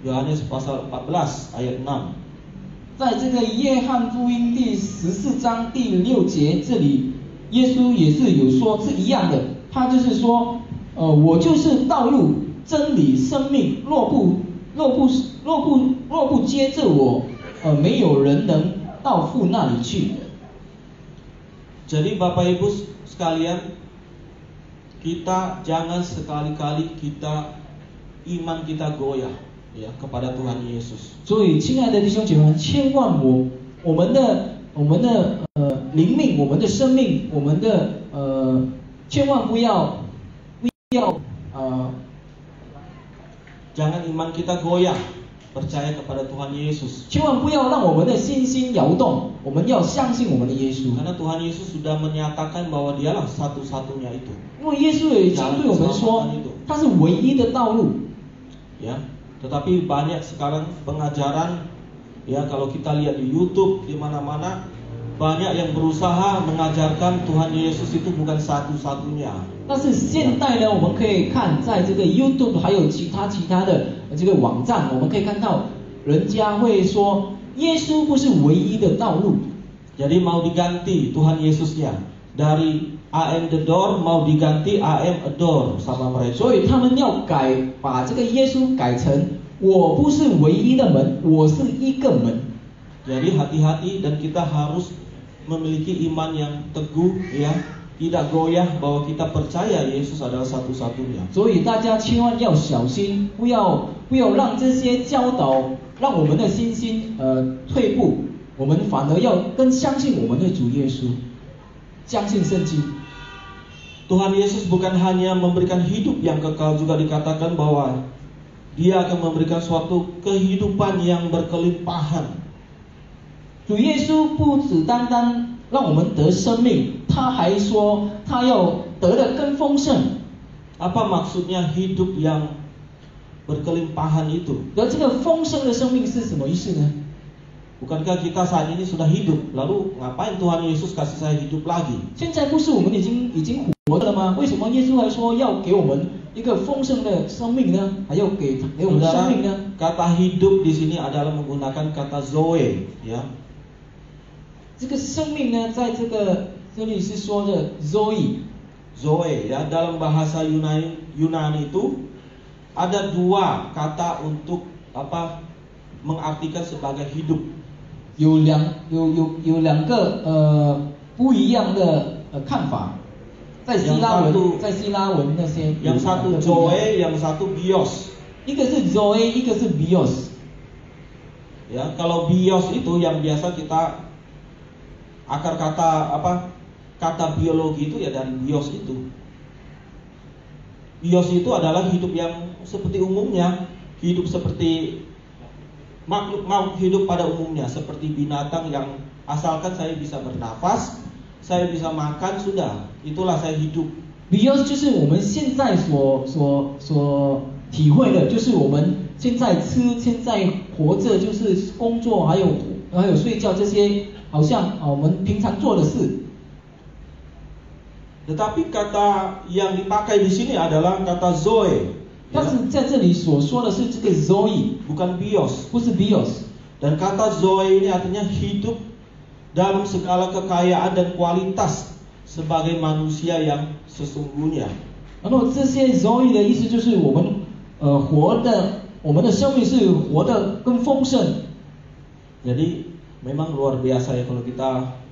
Yohanes pasal 14 ayat 6. 在这个约翰福音第14章第6节，这里耶稣也是有说是一样的，他就是说，我就是道路、真理、生命，若不接着我，没有人能到父那里去。 Jadi Bapak Ibu sekalian, kita jangan sekali-kali iman kita goyah ya kepada Tuhan Yesus. 所以，亲爱的弟兄姐妹们，千万我们的灵命、我们的生命、我们的千万不要Jangan iman kita goyah percaya kepada Tuhan Yesus. 千万不要让我们的信心摇动，我们要相信我们的耶稣。 Karena Tuhan Yesus sudah menyatakan bahwa dialah satu-satunya itu. 因为耶稣已经对我们说，他是唯一的道路。 Ya, tetapi banyak sekarang pengajaran ya kalau kita lihat di YouTube di mana-mana banyak yang berusaha mengajarkan Tuhan Yesus itu bukan satu-satunya. 但是现代呢，我们可以看在这个 YouTube 还有其他的这个网站，我们可以看到人家会说耶稣不是唯一的道路。 Jadi mau diganti Tuhan Yesusnya dari I am the door mau diganti I am a door sama mereka. 所以他们要把这个耶稣改成我不是唯一的门，我是一个门。 Jadi hati-hati dan kita harus memiliki iman yang teguh ya, tidak goyah bahwa kita percaya Yesus adalah satu-satunya. 所以大家千万要小心，不要让这些教导让我们的信心退步，我们反而要更相信我们的主耶稣，相信圣经。 Tuhan Yesus bukan hanya memberikan hidup yang kekal, juga dikatakan bahwa Dia akan memberikan suatu kehidupan yang berkelimpahan. 主耶稣不只单单让我们得生命，他还说他要得的更丰盛。 Apa maksudnya hidup yang berkelimpahan itu? 而这个丰盛的生命是什么意思呢？ Bukankah kita saat ini sudah hidup? Lalu ngapain Tuhan Yesus kasih saya hidup lagi? 现在不是我们已经活着了吗？为什么耶稣还说要给我们一个丰盛的生命呢？还要给我们生命呢？ Kata hidup di sini adalah menggunakan kata zoe, ya. 这个生命呢，在这里是说的 Zoe， ya. Dalam bahasa Yunani itu ada dua kata untuk mengartikan sebagai hidup. 有两个不一样的看法，在希腊文那些 yang satu zoe, yang satu bios. 一个是 Zoe， 一个是 Bios。 Ya, kalau bios itu yang biasa kita akar kata biologi itu ya dari bios itu. Bios itu adalah hidup yang seperti umumnya, hidup seperti makhluk hidup pada umumnya, seperti binatang yang asalkan saya bisa bernafas, saya bisa makan, sudah, itulah saya hidup. Bios 就是我们现在所体会的，就是我们现在吃、现在活着，就是工作，还有睡觉这些，好像我们平常做的事。 Tetapi kata yang dipakai di sini adalah kata zoe. 但是在这里所说的是这个 Zoe， bukan bios， 不是 Bios。 Dan kata zoe ini artinya hidup dalam segala kekayaan dan kualitas sebagai manusia yang sesungguhnya. 然后这些 Zoe 的意思就是我们我们的生命是活得更丰盛。 Jadi memang luar biasa ya kalau kita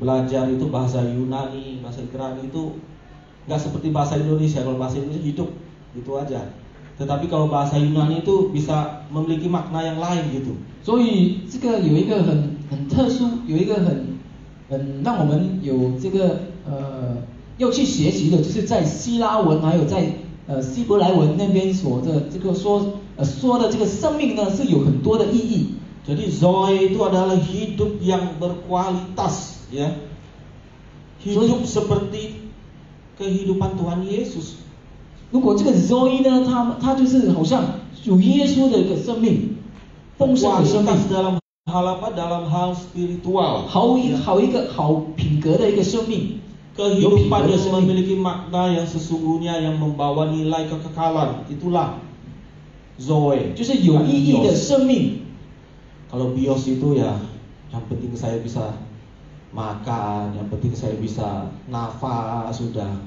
belajar itu bahasa Yunani, bahasa Ibrani itu nggak seperti bahasa Indonesia. Kalau bahasa Indonesia hidup gitu aja. Tetapi kalau bahasa Yunani itu bisa memiliki makna yang lain gitu. 所以这个有一个很特殊，有一个很让我们有这个要去学习的，就是在希腊文还有在希伯来文那边所的这个说的这个生命呢，是有很多的意义。 Jadi zoe itu adalah hidup yang berkualitas, ya. Hidup seperti kehidupan Tuhan Yesus. 如果这个 Zoe 呢，它就是好像主耶稣的一个生命，丰盛的生命。 dalam hal apa? Dalam hal spiritual. 好一个好品格的一个生命。 Kehidupan yang memiliki makna yang sesungguhnya yang membawa nilai kekekalan, itulah zoe. 就是有意义的生命。 Kalau bios itu ya, yang penting saya bisa makan, yang penting saya bisa nafas, sudah.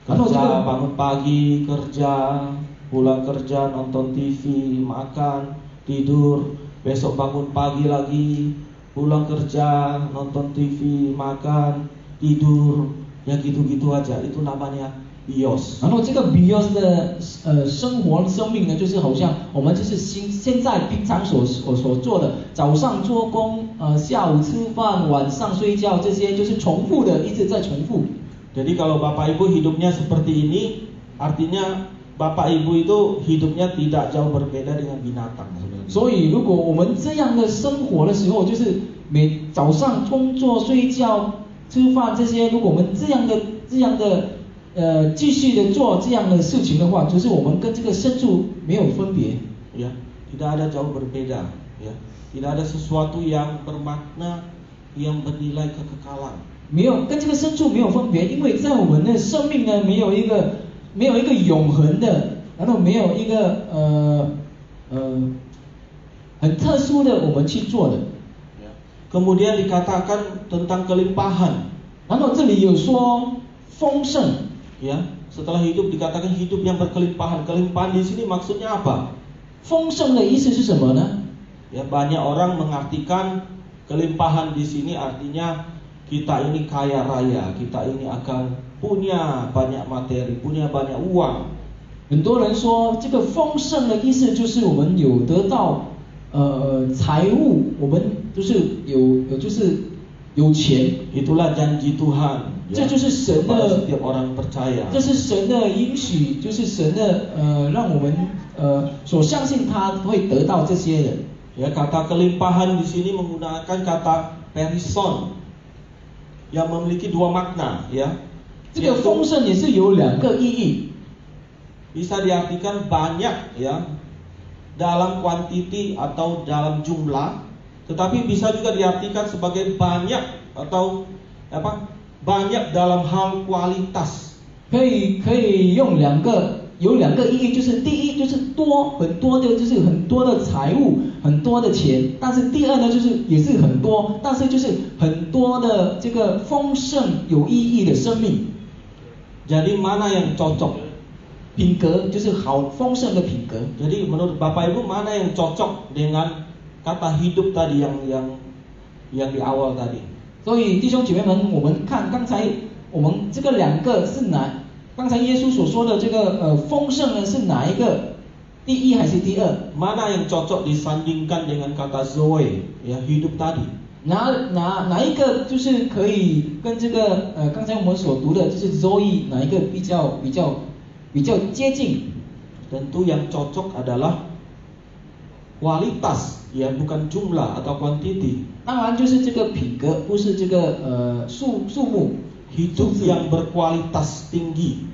Kerja, bangun pagi, kerja, pulang kerja, nonton TV, makan, tidur, besok bangun pagi lagi, pulang kerja, nonton TV, makan, tidur, ya gitu-gitu aja. Itu namanya bios. 然后这个 bios 的生命呢，就是好像我们就是现在平常所做的，早上做工，下午吃饭，晚上睡觉，这些就是重复的，一直在重复。 Jadi kalau Bapak Ibu hidupnya seperti ini, artinya Bapak Ibu itu hidupnya tidak jauh berbeda dengan binatang sebenarnya. 所以如果我们这样的生活的时候，就是早上工作、睡觉、吃饭这些，如果我们这样的继续的做这样的事情的话，就是我们跟这个牲畜没有分别。 Ya, tidak ada jauh berbeda, ya. Tidak ada sesuatu yang bermakna, yang bernilai kekekalan. 没有跟这个牲畜没有分别，因为在我们的生命呢，没有一个永恒的，然后没有一个很特殊的我们去做的。 Kemudian dikatakan tentang kelimpahan. 然后这里有说丰盛， Ya, setelah hidup dikatakan hidup yang berkelimpahan. Kelimpahan di sini maksudnya apa? 丰盛的意思是什么呢？ Ya, banyak orang mengartikan kelimpahan di sini artinya kita ini kaya raya, kita ini akan punya banyak materi, punya banyak uang. 很多人说这个丰盛的意思就是我们有得到财物，我们就是有钱。 Itulah janji Tuhan. 这就是神的 setiap orang percaya. 这是神的应许，就是神的让我们所相信他会得到这些人。 Ya, kata kelimpahan di sini menggunakan kata perison yang memiliki dua makna, ya. 这个丰盛也是有两个意义， bisa diartikan banyak, ya, dalam kuantiti atau dalam jumlah, tetapi bisa juga diartikan sebagai banyak atau banyak dalam hal kualitas. 可以用有两个意义，就是第一就是多，很多的就是很多的财物，很多的钱，但是第二呢就是也是很多，但是就是很多的这个丰盛有意义的生命。 Jadi mana yang cocok? 品格就是好丰盛的品格。 Jadi menurut Bapak Ibu mana yang cocok dengan kata hidup tadi yang di awal tadi? 所以弟兄姐妹们，我们看刚才我们这个两个是刚才耶稣所说的这个丰盛呢是哪一个？第一还是第二？ Mana yang cocok disandingkan dengan kata Zoe, ya hidup tadi? 哪一个就是可以跟这个刚才我们所读的就是 Zoe 哪一个比较接近？ Tentu yang cocok adalah kualitas, ya bukan jumlah atau quantity. 当然就是这个品格，不是这个数目。 Hidup yang berkualitas tinggi.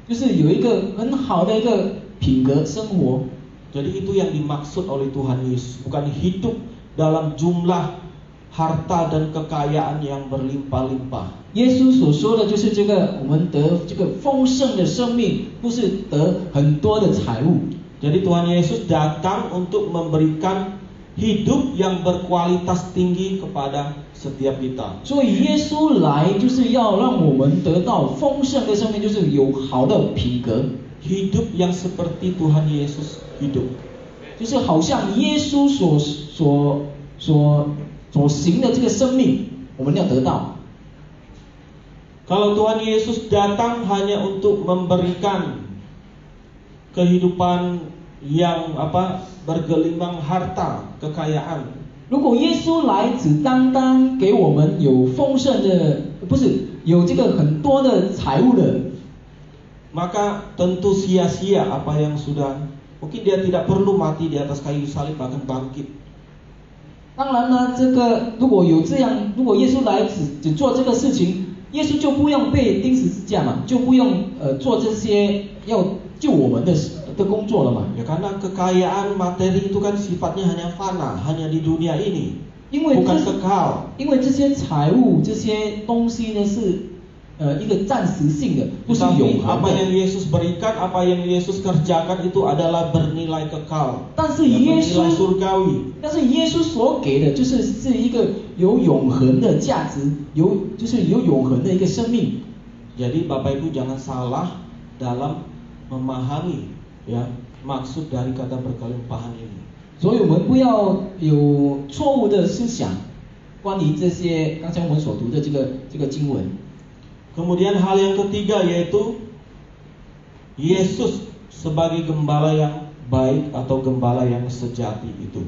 就是有一个很好的一个品格生活。 Jadi itu yang dimaksud oleh Tuhan Yesus, bukan hidup dalam jumlah harta dan kekayaan yang berlimpah-limpah. 耶稣所说的就是这个，我们得这个丰盛的生命，不是得很多的财物。 Jadi Tuhan Yesus datang untuk memberikan hidup yang berkualitas tinggi kepada setiap kita. 所以耶稣来就是要让我们得到丰盛的生命，就是有好的品格。 Hidup yang seperti Tuhan Yesus hidup. 就是好像耶稣所行的这个生命，我们要得到。 Kalau Tuhan Yesus datang hanya untuk memberikan kehidupan yang bergelimang harta, kekayaan. 如果耶稣来只单单给我们有丰盛的，不是有这个很多的财物的， maka tentu sia-sia apa yang sudah, mungkin dia tidak perlu mati di atas kayu salib bahkan bangkit. 当然呢，这个如果耶稣来只做这个事情，耶稣就不用被钉十字架嘛，就不用做这些要救我们的工作了嘛。 Ya karena kekayaan materi itu kan sifatnya hanya fana, hanya di dunia ini, 因为 bukan kekal. 因为这些财物这些东西呢是一个暂时性的，不是永 Tapi 恒 apa 的。 yang Yesus berikan, apa yang Yesus kerjakan itu adalah bernilai kekal, 但是耶 bernilai 稣， surgawi. 但是耶稣所给的是一个有永恒的价值，就是有永恒的一个生命。 Jadi Bapak Ibu jangan salah dalam memahami ya maksud dari kata berkelimpahan ini. 所以我们不要有错误的思想，关于这些刚才我们所读的这个经文。 Kemudian hal yang ketiga yaitu Yesus sebagai gembala yang baik atau gembala yang sejati itu.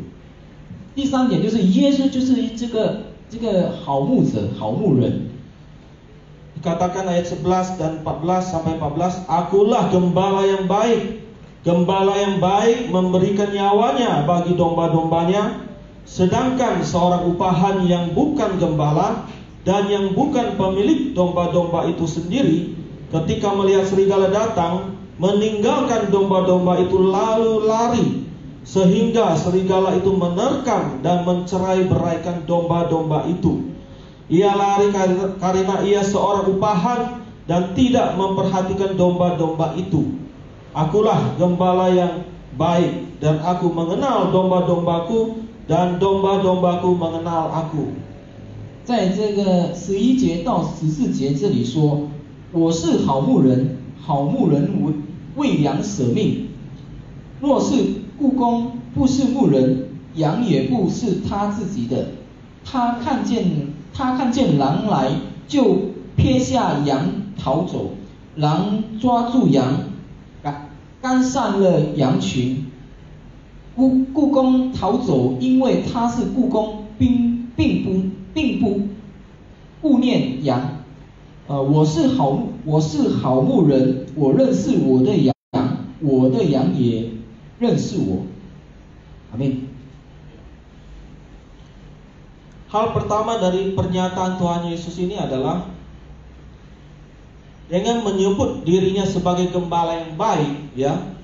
第三点就是耶稣就是这个好牧者、好牧人。 Dikatakan ayat 11 dan 14 sampai 14, akulah gembala yang baik. Gembala yang baik memberikan nyawanya bagi domba-dombanya, sedangkan seorang upahan yang bukan gembala dan yang bukan pemilik domba-domba itu sendiri, ketika melihat serigala datang, meninggalkan domba-domba itu lalu lari, sehingga serigala itu menerkam dan mencerai-beraikan domba-domba itu. Ia lari karena ia seorang upahan dan tidak memperhatikan domba-domba itu. Akulah gembala yang baik, dan aku mengenal domba-dombaku, dan domba-dombaku mengenal aku. 在这个11节到14节这里说，我是好牧人，好牧人为羊舍命。若是雇工不是牧人，羊也不是他自己的。他看见狼来，就撇下羊逃走。狼抓住羊，赶散了羊群。雇工逃走，因为他是雇工，并不顾念羊。我是好牧人，我认识我的羊，我的羊也认识我。阿们。 Hal pertama dari pernyataan Tuhan Yesus ini adalah dengan menyebut dirinya sebagai gembala yang baik, ya,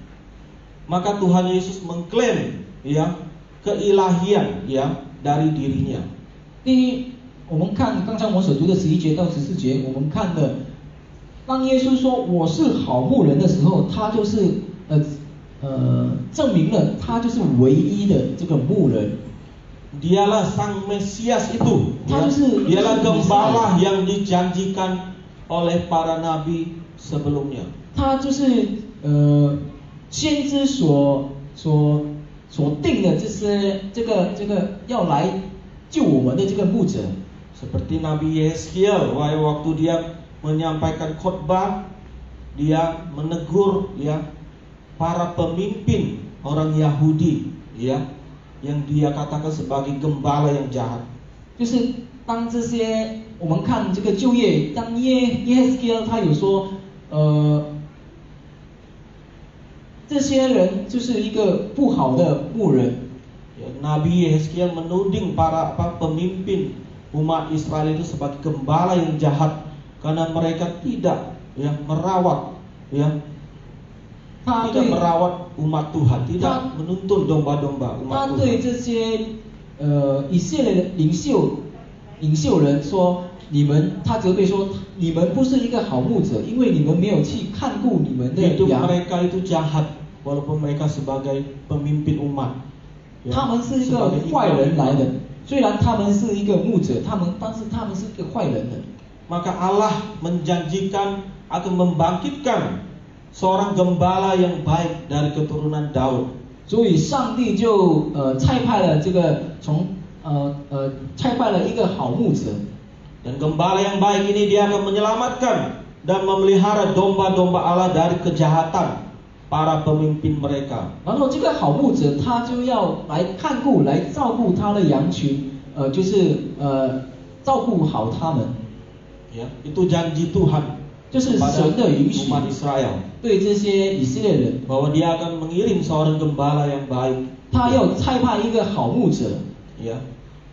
maka Tuhan Yesus mengklaim, ya, keilahian, ya, dari dirinya. 第一，我们看刚才我们所读的11节到14节，我们看的，当耶稣说我是好牧人的时候，他就是证明了他就是唯一的这个牧人。Dialah sang Mesias itu. Dialah gembala yang dijanjikan oleh para nabi sebelumnya. 他就是先知所定的这个要来救我们的这个牧者。Seperti Nabi Yeskiel, waktu dia menyampaikan khotbah, dia menegur ya para pemimpin orang Yahudi ya yang dia katakan sebagai gembala yang jahat. 就是当这些我们看这个旧约，当耶斯基他有说，这些人就是一个不好的牧人。Nabi Yeskiel menuding para pemimpin umat Israel itu sebagai gembala yang jahat karena mereka tidak merawat tidak merawat umat Tuhan, tidak menuntun domba-domba umat Tuhan. 他对这些以色列的领袖人说，他责备说，你们不是一个好牧者，因为你们没有去看顾你们的羊。 mereka itu jahat, walaupun mereka sebagai pemimpin umat. 他们是一个坏人来的，虽然他们是一个牧者，但是他们是一个坏人的。 Maka Allah menjanjikan akan membangkitkan seorang gembala yang baik dari keturunan Daud. 所以上帝就差派了一个好牧者。 Dan gembala yang baik ini dia akan menyelamatkan dan memelihara domba-domba Allah dari kejahatan para pemimpin mereka. 然后这个好牧者他就要来看顾、来照顾他的羊群，就是照顾好他们。 Ya, itu janji Tuhan 就是神的允许 umat Israel 对这些以色列人， bahwa dia akan mengirim seorang gembala yang baik. 他要差派一个好牧者。 Ya.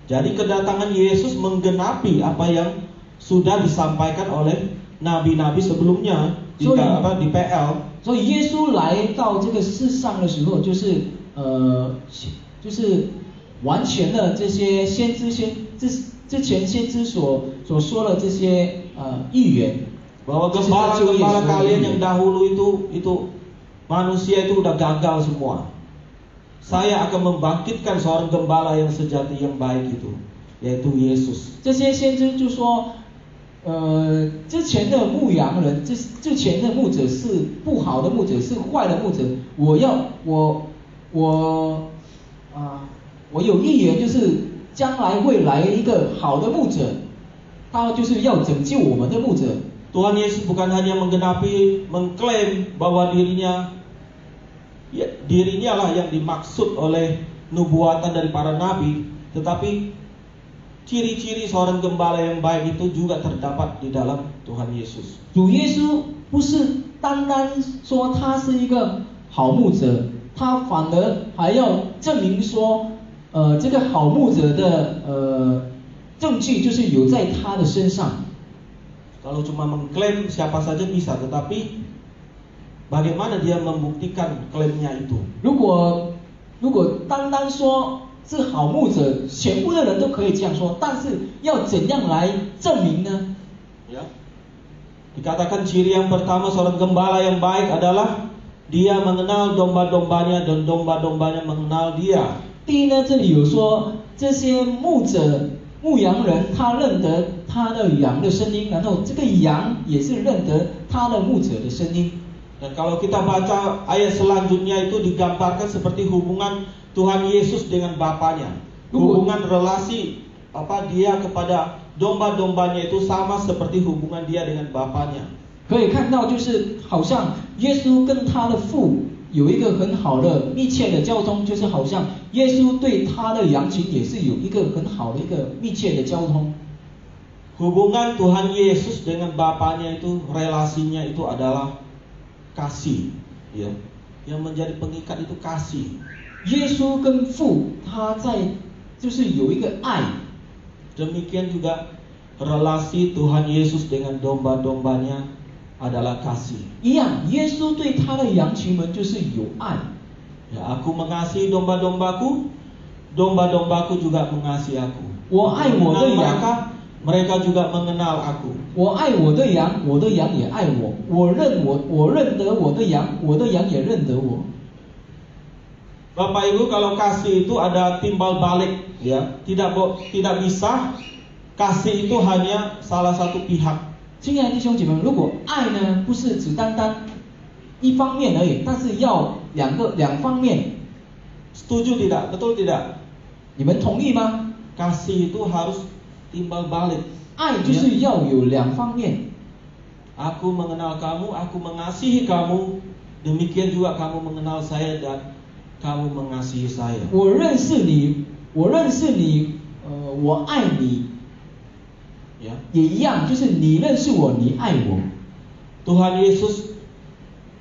Jadi kedatangan Yesus menggenapi apa yang sudah disampaikan oleh nabi-nabi sebelumnya di PL. 所以耶稣来到这个世上的时候，就是完全了这些之前先知所说的这些预言。 Bahwa gembala kalian yang dahulu itu manusia itu udah gagal semua. Saya akan membangkitkan seorang gembala yang sejati yang baik itu, yaitu Yesus. 这些先知就说，之前的牧羊人，之前的牧者是不好的牧者，是坏的牧者。我有预言，就是将来会来一个好的牧者，他就是要拯救我们的牧者。 Tuhan Yesus bukan hanya mengklaim bahwa dirinya lah yang dimaksud oleh nubuatan dari para nabi, tetapi ciri-ciri seorang gembala yang baik itu juga terdapat di dalam Tuhan Yesus. 主耶稣不是单单说他是一个好牧者，他反而还要证明说，这个好牧者的证据就是有在他的身上。 Kalau cuma mengklaim siapa saja bisa, tetapi bagaimana dia membuktikan klaimnya itu? 如果单单说是好牧者，全部的人都可以这样说，但是要怎样来证明呢？ Ya. Dikatakan ciri yang pertama seorang gembala yang baik adalah dia mengenal domba-dombanya dan domba-dombanya mengenal dia. 第一呢，这里有说这些牧羊人他认得他的羊的声音，然后这个羊也是认得他的牧者的声音。 Dan kalau kita baca ayat selanjutnya itu digambarkan seperti hubungan Tuhan Yesus dengan Bapaknya. Hubungan relasi dia kepada domba-dombanya itu sama seperti hubungan dia dengan Bapaknya. 可以看到，就是好像耶稣跟他的父有一个很好的密切的交通，就是好像耶稣对他的羊群也是有一个很好的一个密切的交通。 Hubungan Tuhan Yesus dengan Bapaknya itu relasinya itu adalah kasih, ya. Yang menjadi pengikat itu kasih. 耶稣跟父他在就是有一个爱。 Demikian juga relasi Tuhan Yesus dengan domba-dombanya adalah kasih. 一样，耶稣对他的羊群们就是有爱。 Ya, aku mengasihi domba-dombaku domba-dombaku juga mengasihi aku. 我爱我的 Mengenal 羊， mereka juga mengenal aku. 我爱我的羊，我的羊也爱我。我认得我的羊，我的羊也认得我。 Bapak Ibu, kalau kasih itu ada timbal balik, ya, tidak bisa kasih itu hanya salah satu pihak. 亲爱的弟兄姐妹们，如果爱呢不是只单单一方面而已，但是要两方面， Setuju tidak? Betul tidak? 你们同意吗？ Kasih itu harus timbal balik. 爱就是要有两方面。 Aku mengenal kamu, aku mengasihi kamu, demikian juga kamu mengenal saya dan kamu mengasihi saya. 我认识你，我爱你， Ya. 也一样，就是你认识我，你爱我。 Tuhan Yesus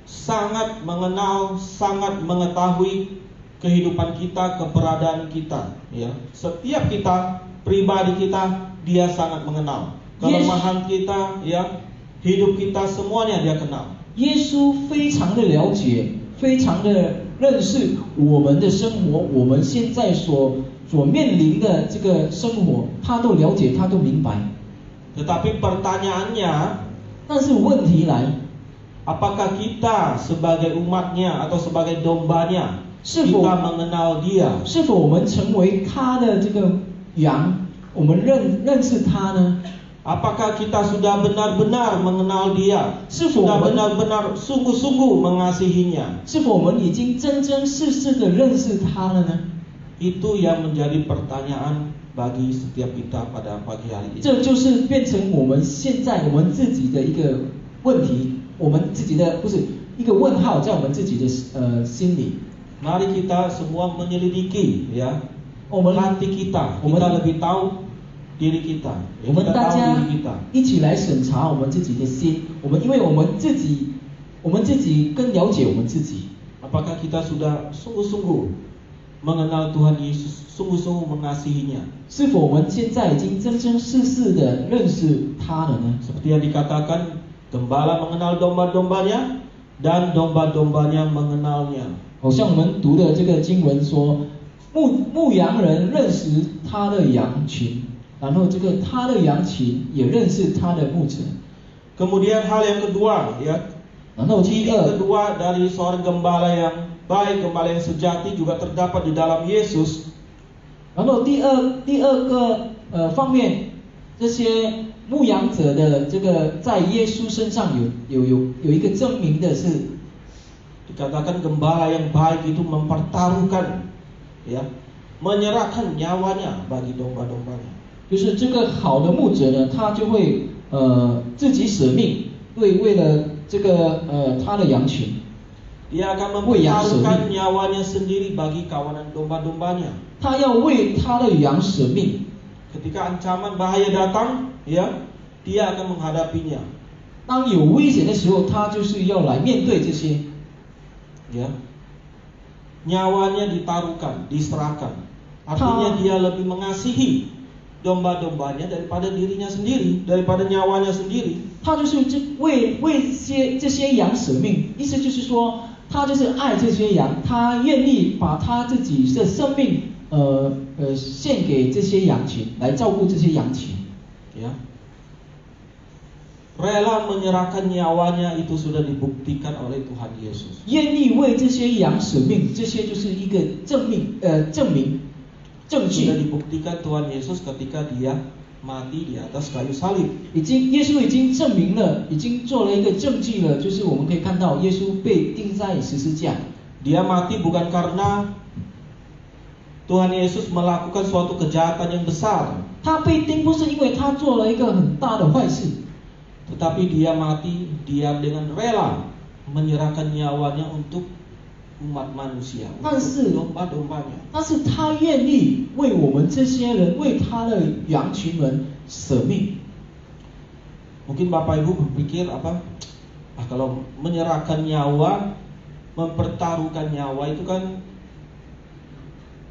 sangat mengenal, sangat mengetahui kehidupan kita, keberadaan kita, ya. Setiap kita, pribadi kita, dia sangat mengenal. Kelemahan kita, ya, hidup kita semuanya dia kenal. 耶稣非常的了解，非常的认识我们的生活，我们现在所面临的这个生活，他都了解，他都明白。 Tetapi pertanyaannya, 但是问题来， apakah kita sebagai umatnya atau sebagai dombanya 是否 kita mengenal dia? 是否我们成为他的这个羊，我们认识他呢？ Apakah kita sudah benar-benar mengenal dia? 是否 Sudah 我们 benar-benar sungguh-sungguh mengasihinya? 是否我们已经真真实实的认识他了呢？ Itu yang menjadi pertanyaan bagi setiap kita pada pagi hari ini. 这就是变成我们现在我们自己的一个问题，我们自己的不是一个问号在我们自己的心里。 Mari kita semua menyelidiki, ya, 我们 hati kita. Kita lebih tahu diri kita. 我们 Kita 大 tahu 家 diri kita. 一起来审查我们自己的心，因为我们自己更了解我们自己。 Apakah kita sudah sungguh-sungguh mengenal Tuhan Yesus, sungguh-sungguh mengasihinya? 是否我们现在已经真真实实的认识他了呢？ Seperti yang dikatakan, gembala mengenal domba-dombanya dan domba-dombanya mengenalnya. 好像我们读的这个经文说，牧羊人认识他的羊群，然后这个他的羊群也认识他的牧者。 Kemudian hal yang kedua, ya, 然后第 ciri 二， kedua dari seorang gembala yang baik, gembala yang sejati juga terdapat di dalam Yesus. 然后第二个方面，这些牧羊者的这个在耶稣身上有一个证明的是， Dikatakan gembala yang baik itu mempertaruhkan, ya, menyerahkan nyawanya bagi domba-dombanya. 就是这个好的牧者呢，他就会自己舍命，为了这个他的羊群。 Dia akan mempertaruhkan nyawanya sendiri bagi kawanan domba-dombanya. 他要为他的羊舍命。 Ketika ancaman bahaya datang, ya, dia akan menghadapinya. 当有危险的时候，他就是要来面对这些。 Ya, nyawanya ditaruhkan, diserahkan. Artinya dia lebih mengasihi domba-dombanya daripada dirinya sendiri, daripada nyawanya sendiri. 他就是为这些羊舍命，意思就是说，他就是爱这些羊，他愿意把他自己的生命献给这些羊群，来照顾这些羊群。 Ya, rela menyerahkan nyawanya itu sudah dibuktikan oleh Tuhan Yesus. 愿意为这些羊舍命，这些就是一个证明、证 Sudah 据。 dibuktikan Tuhan Yesus ketika dia mati di atas kayu salib. 耶稣已经证明了，已经做了一个证据了，就是我们可以看到耶稣被钉在十字架。 Dia mati bukan karena Tuhan Yesus melakukan suatu kejahatan yang besar, 他被钉不是因为他做了一个很大的坏事， tetapi dia mati, dia dengan rela menyerahkan nyawanya untuk umat manusia, 但是 untuk domba-dombanya. 但是他愿意为我们这些人，为他的羊群们舍命。 Mungkin Bapak Ibu berpikir apa? Kalau menyerahkan nyawa, mempertaruhkan nyawa itu kan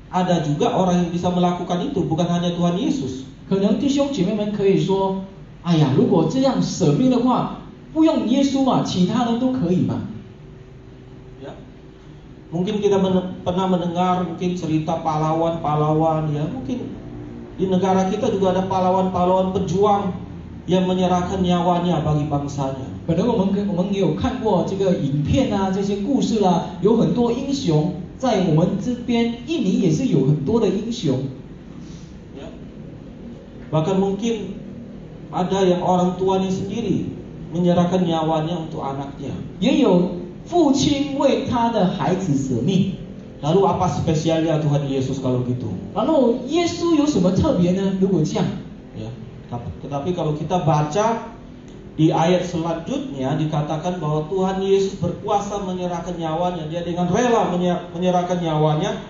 ada juga orang yang bisa melakukan itu, bukan hanya Tuhan Yesus. 可能弟兄姐妹们可以说，哎呀，如果这样舍命的话，不用耶稣嘛，其他人都可以嘛。 Ya. Mungkin kita pernah mendengar mungkin cerita pahlawan-pahlawan, ya mungkin di negara kita juga ada pahlawan-pahlawan pejuang yang menyerahkan nyawanya bagi bangsanya. 可能我们也有看过这个影片啊，这些故事啦，有很多英雄在我们这边，印尼也是有很多的英雄。Ya. Bahkan mungkin ada yang orang tuanya sendiri menyerahkan nyawanya untuk anaknya. 也有父亲为他的孩子舍命。 Lalu apa spesialnya Tuhan Yesus kalau gitu? 然后耶稣有什么特别呢？如果这样， Ya. Tetapi kalau kita baca di ayat selanjutnya dikatakan bahwa Tuhan Yesus berkuasa menyerahkan nyawanya. Dia dengan rela menyerahkan nyawanya.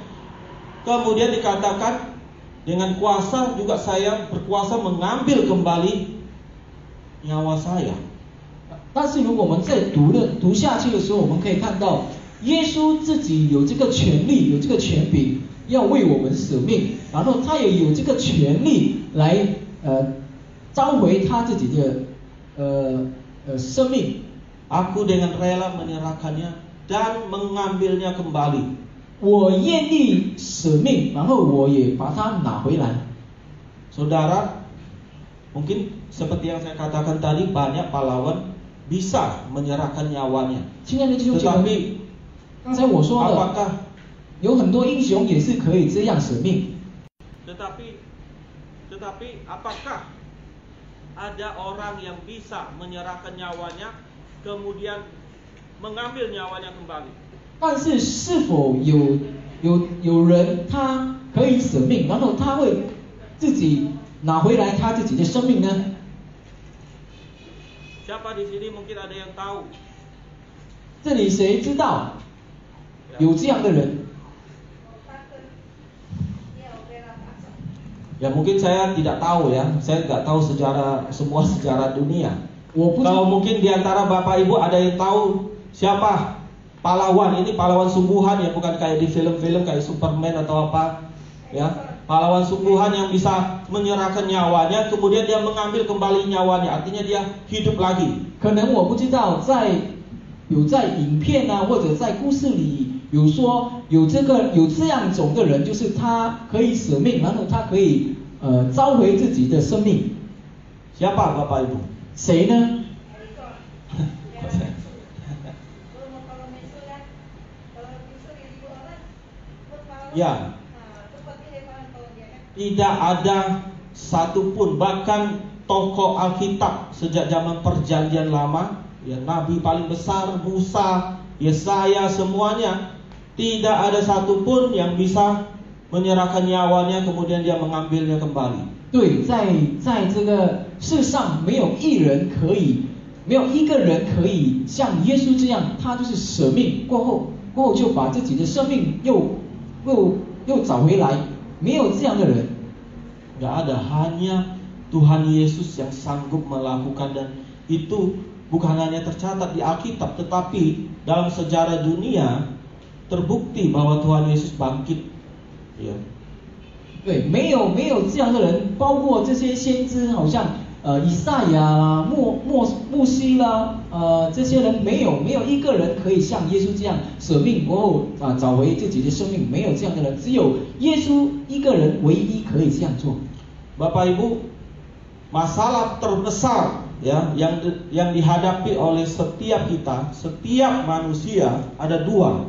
Kemudian dikatakan dengan kuasa juga saya berkuasa mengambil kembali nyawa saya. 但是如果我们在读下去的时候，我们可以看到，耶稣自己有这个权利，有这个权柄，要为我们舍命，然后他也有这个权利来召回他自己的生命。 Aku dengan rela menyerahkannya dan mengambilnya kembali. 我愿意舍命，然后我也把它拿回来。 Saudara, mungkin seperti yang saya katakan tadi, banyak pahlawan bisa menyerahkan nyawanya. 亲爱的弟兄姐妹， Tetapi 刚才我说的， apakah 有很多英雄也是可以这样舍命。 Tetapi apakah ada orang yang bisa menyerahkan nyawanya kemudian mengambil nyawanya kembali? 但是是否有人他可以舍命，然后他会自己拿回来他自己的生命呢？ Siapa di sini mungkin ada yang tahu? 这里谁知道有这样的人？ Ya mungkin saya tidak tahu ya, saya tidak tahu semua sejarah dunia. Kalau mungkin di antara Bapak Ibu ada yang tahu siapa pahlawan ini, pahlawan sungguhan ya, bukan kayak di film-film kayak Superman atau apa ya. Pahlawan sungguhan yang bisa menyerahkan nyawanya, kemudian dia mengambil kembali nyawanya, artinya dia hidup lagi. 可能我不知道在影片啊，或者在故事里有说有这样种的人，就是他可以舍命，然后他可以召回自己的生命。 Siapa Bapak Ibu? 谁呢？ Ya. Tidak ada satupun, bahkan tokoh Alkitab sejak zaman Perjanjian Lama, ya Nabi paling besar Musa, Yesaya, semuanya tidak ada satupun yang bisa menyerahkan nyawanya kemudian dia mengambilnya kembali. 对，在这个世上没有一个人可以像耶稣这样，他就是舍命过后就把自己的生命又找回来，没有这样的人。 Gak ada, hanya Tuhan Yesus yang sanggup melakukan, dan itu bukan hanya tercatat di Alkitab, tetapi dalam sejarah dunia terbukti bahwa Tuhan Yesus bangkit. Ya. 对，没有这样的人，包括这些先知，好像以赛亚啦、莫西啦，这些人没有一个人可以像耶稣这样舍命过后找回自己的生命，没有这样的人，只有耶稣一个人唯一可以这样做。 Bapak Ibu, masalah terbesar ya yang dihadapi oleh setiap kita, setiap manusia ada dua.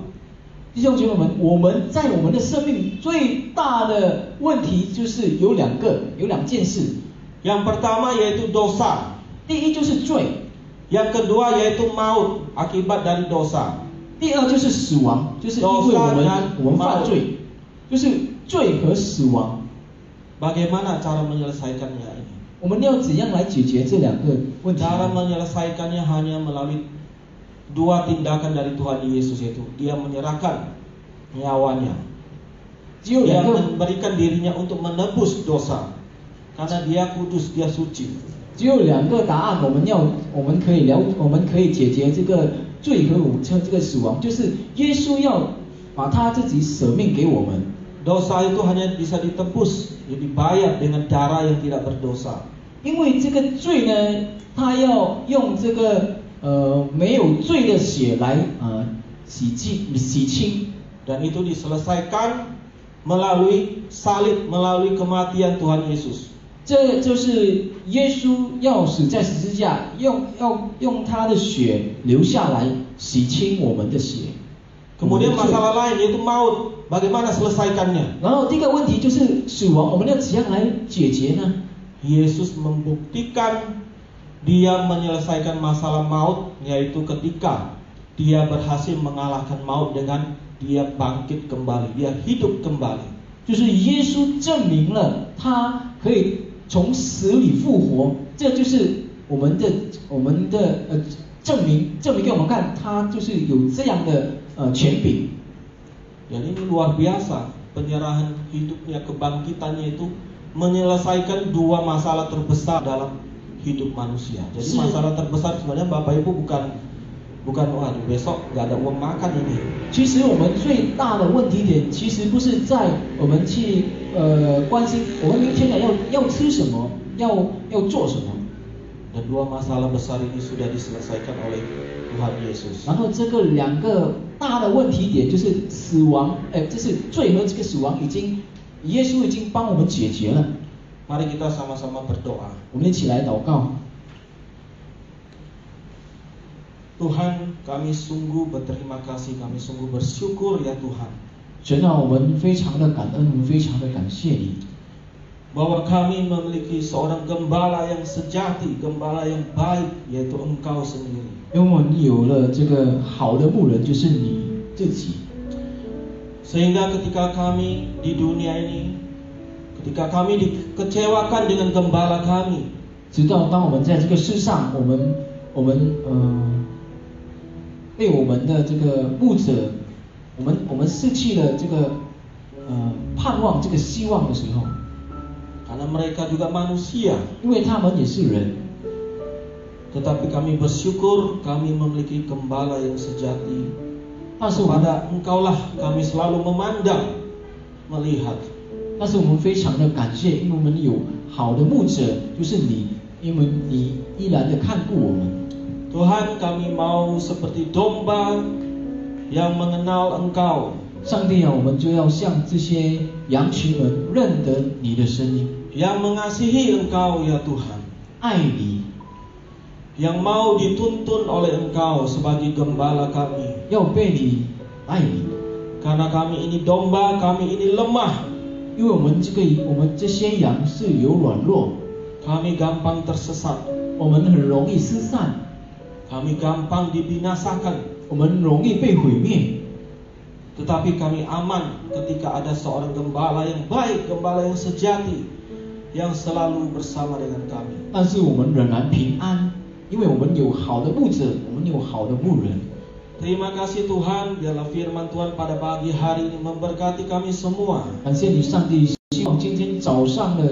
弟兄姐妹们，我们在我们的生命最大的问题就是有两件事。 Yang pertama yaitu dosa. 第一就是罪， Yang kedua yaitu maut akibat dari dosa. 第二就是死亡，就是因为我们犯罪，就是罪和死亡。 Bagaimana cara menyelesaikannya ini? 我们要怎样来解决这两个问题？ Cara menyelesaikannya hanya melalui dua tindakan dari Tuhan Yesus, yaitu dia menyerahkan nyawanya. Dia memberikan dirinya untuk menebus dosa. Karena dia kudus, dia suci. 只有两个答案，我们可以解决这个罪和这个死亡，就是耶稣要把他自己舍命给我们。 Dosa itu hanya bisa ditebus, dibayar dengan darah yang tidak berdosa. 因为这个罪呢，他要用这个没有罪的血来洗清。Dan itu diselesaikan melalui salib, melalui kematian Tuhan Yesus. 这就是耶稣要死在十字架，用他的血流下来洗清我们的血。 Kemudian masalah lain yaitu maut, bagaimana selesaikannya? 然后第一个问题就是死亡，我们要怎样来解决呢？ Yesus membuktikan dia menyelesaikan masalah maut, yaitu ketika dia berhasil mengalahkan maut dengan dia bangkit kembali, dia hidup kembali. 就是耶稣证明了他可以从死里复活，这就是我们的证明给我们看，他就是有这样的权柄。 Dan ini luar biasa, penyerahan hidupnya, kebangkitannya itu menyelesaikan dua masalah terbesar dalam hidup manusia. Jadi masalah terbesar sebenarnya Bapak Ibu bukan waduh besok nggak ada uang makan ini. 其实我们最大的问题点，其实不是在我们去关心我们明天要吃什么，要做什么。 Dan dua masalah besar ini sudah diselesaikan oleh Tuhan Yesus. 然后这个两个大的问题点就是死亡，就是罪和这个死亡耶稣已经帮我们解决了。 Mari kita sama-sama berdoa. 我们一起来祷告。 Tuhan, kami sungguh berterima kasih, kami sungguh bersyukur ya Tuhan. 神啊，我们非常的感恩，我们非常的感谢你。 Bahwa kami memiliki seorang gembala yang sejati, gembala yang baik, yaitu Engkau sendiri. 因为我们有了这个好的牧人，就是你自己。 Sehingga ketika kami di dunia ini, ketika kami dikecewakan dengan gembala kami, 直到当我们在这个世上，我们被我们的这个牧者，我们失去了这个盼望，这个希望的时候， karena mereka juga manusia, 因为他们也是人， tetapi kami bersyukur kami memiliki gembala yang sejati. 但是我们 Kepada Engkaulah kami selalu memandang, melihat. 但是我们非常的感谢，因为我们有好的牧者，就是你，因为你依然的看顾我们。 Tuhan, kami mau seperti domba yang mengenal Engkau, 上帝啊，我们就要像这些羊群们认得你的声音， yang mengasihi Engkau ya Tuhan, 爱你， yang mau dituntun oleh Engkau sebagai gembala kami. 要被你爱你， Karena kami ini domba, kami ini lemah, 因为我们这些羊是有软弱， kami gampang tersesat, 我们很容易失散， kami gampang dibinasakan. 我们容易被毁灭。 Tetapi kami aman ketika ada seorang gembala yang baik, gembala yang sejati, yang selalu bersama dengan kami. 但是我们仍然平安，因为我们有好的牧者，我们有好的牧人。 Terima kasih Tuhan, biarlah firman Tuhan pada pagi hari ini memberkati kami semua. 感谢你，上帝，希望今天早上的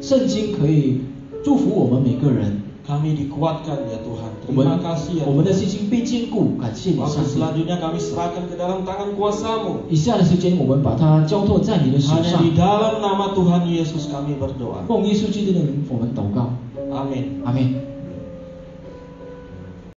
圣经可以祝福我们每个人。 Kami dikuatkan ya Tuhan. Terima kasih ya 我们的 Tuhan. 信心被坚固，感谢你， Waktu 上帝。 selanjutnya kami serahkan ke dalam tangan kuasa-Mu. 以下的时间，我们把它交托在你的手 Hanya 上 di。dalam nama Tuhan Yesus kami berdoa. 奉耶稣基督的名，我们祷告， Amin. 阿门。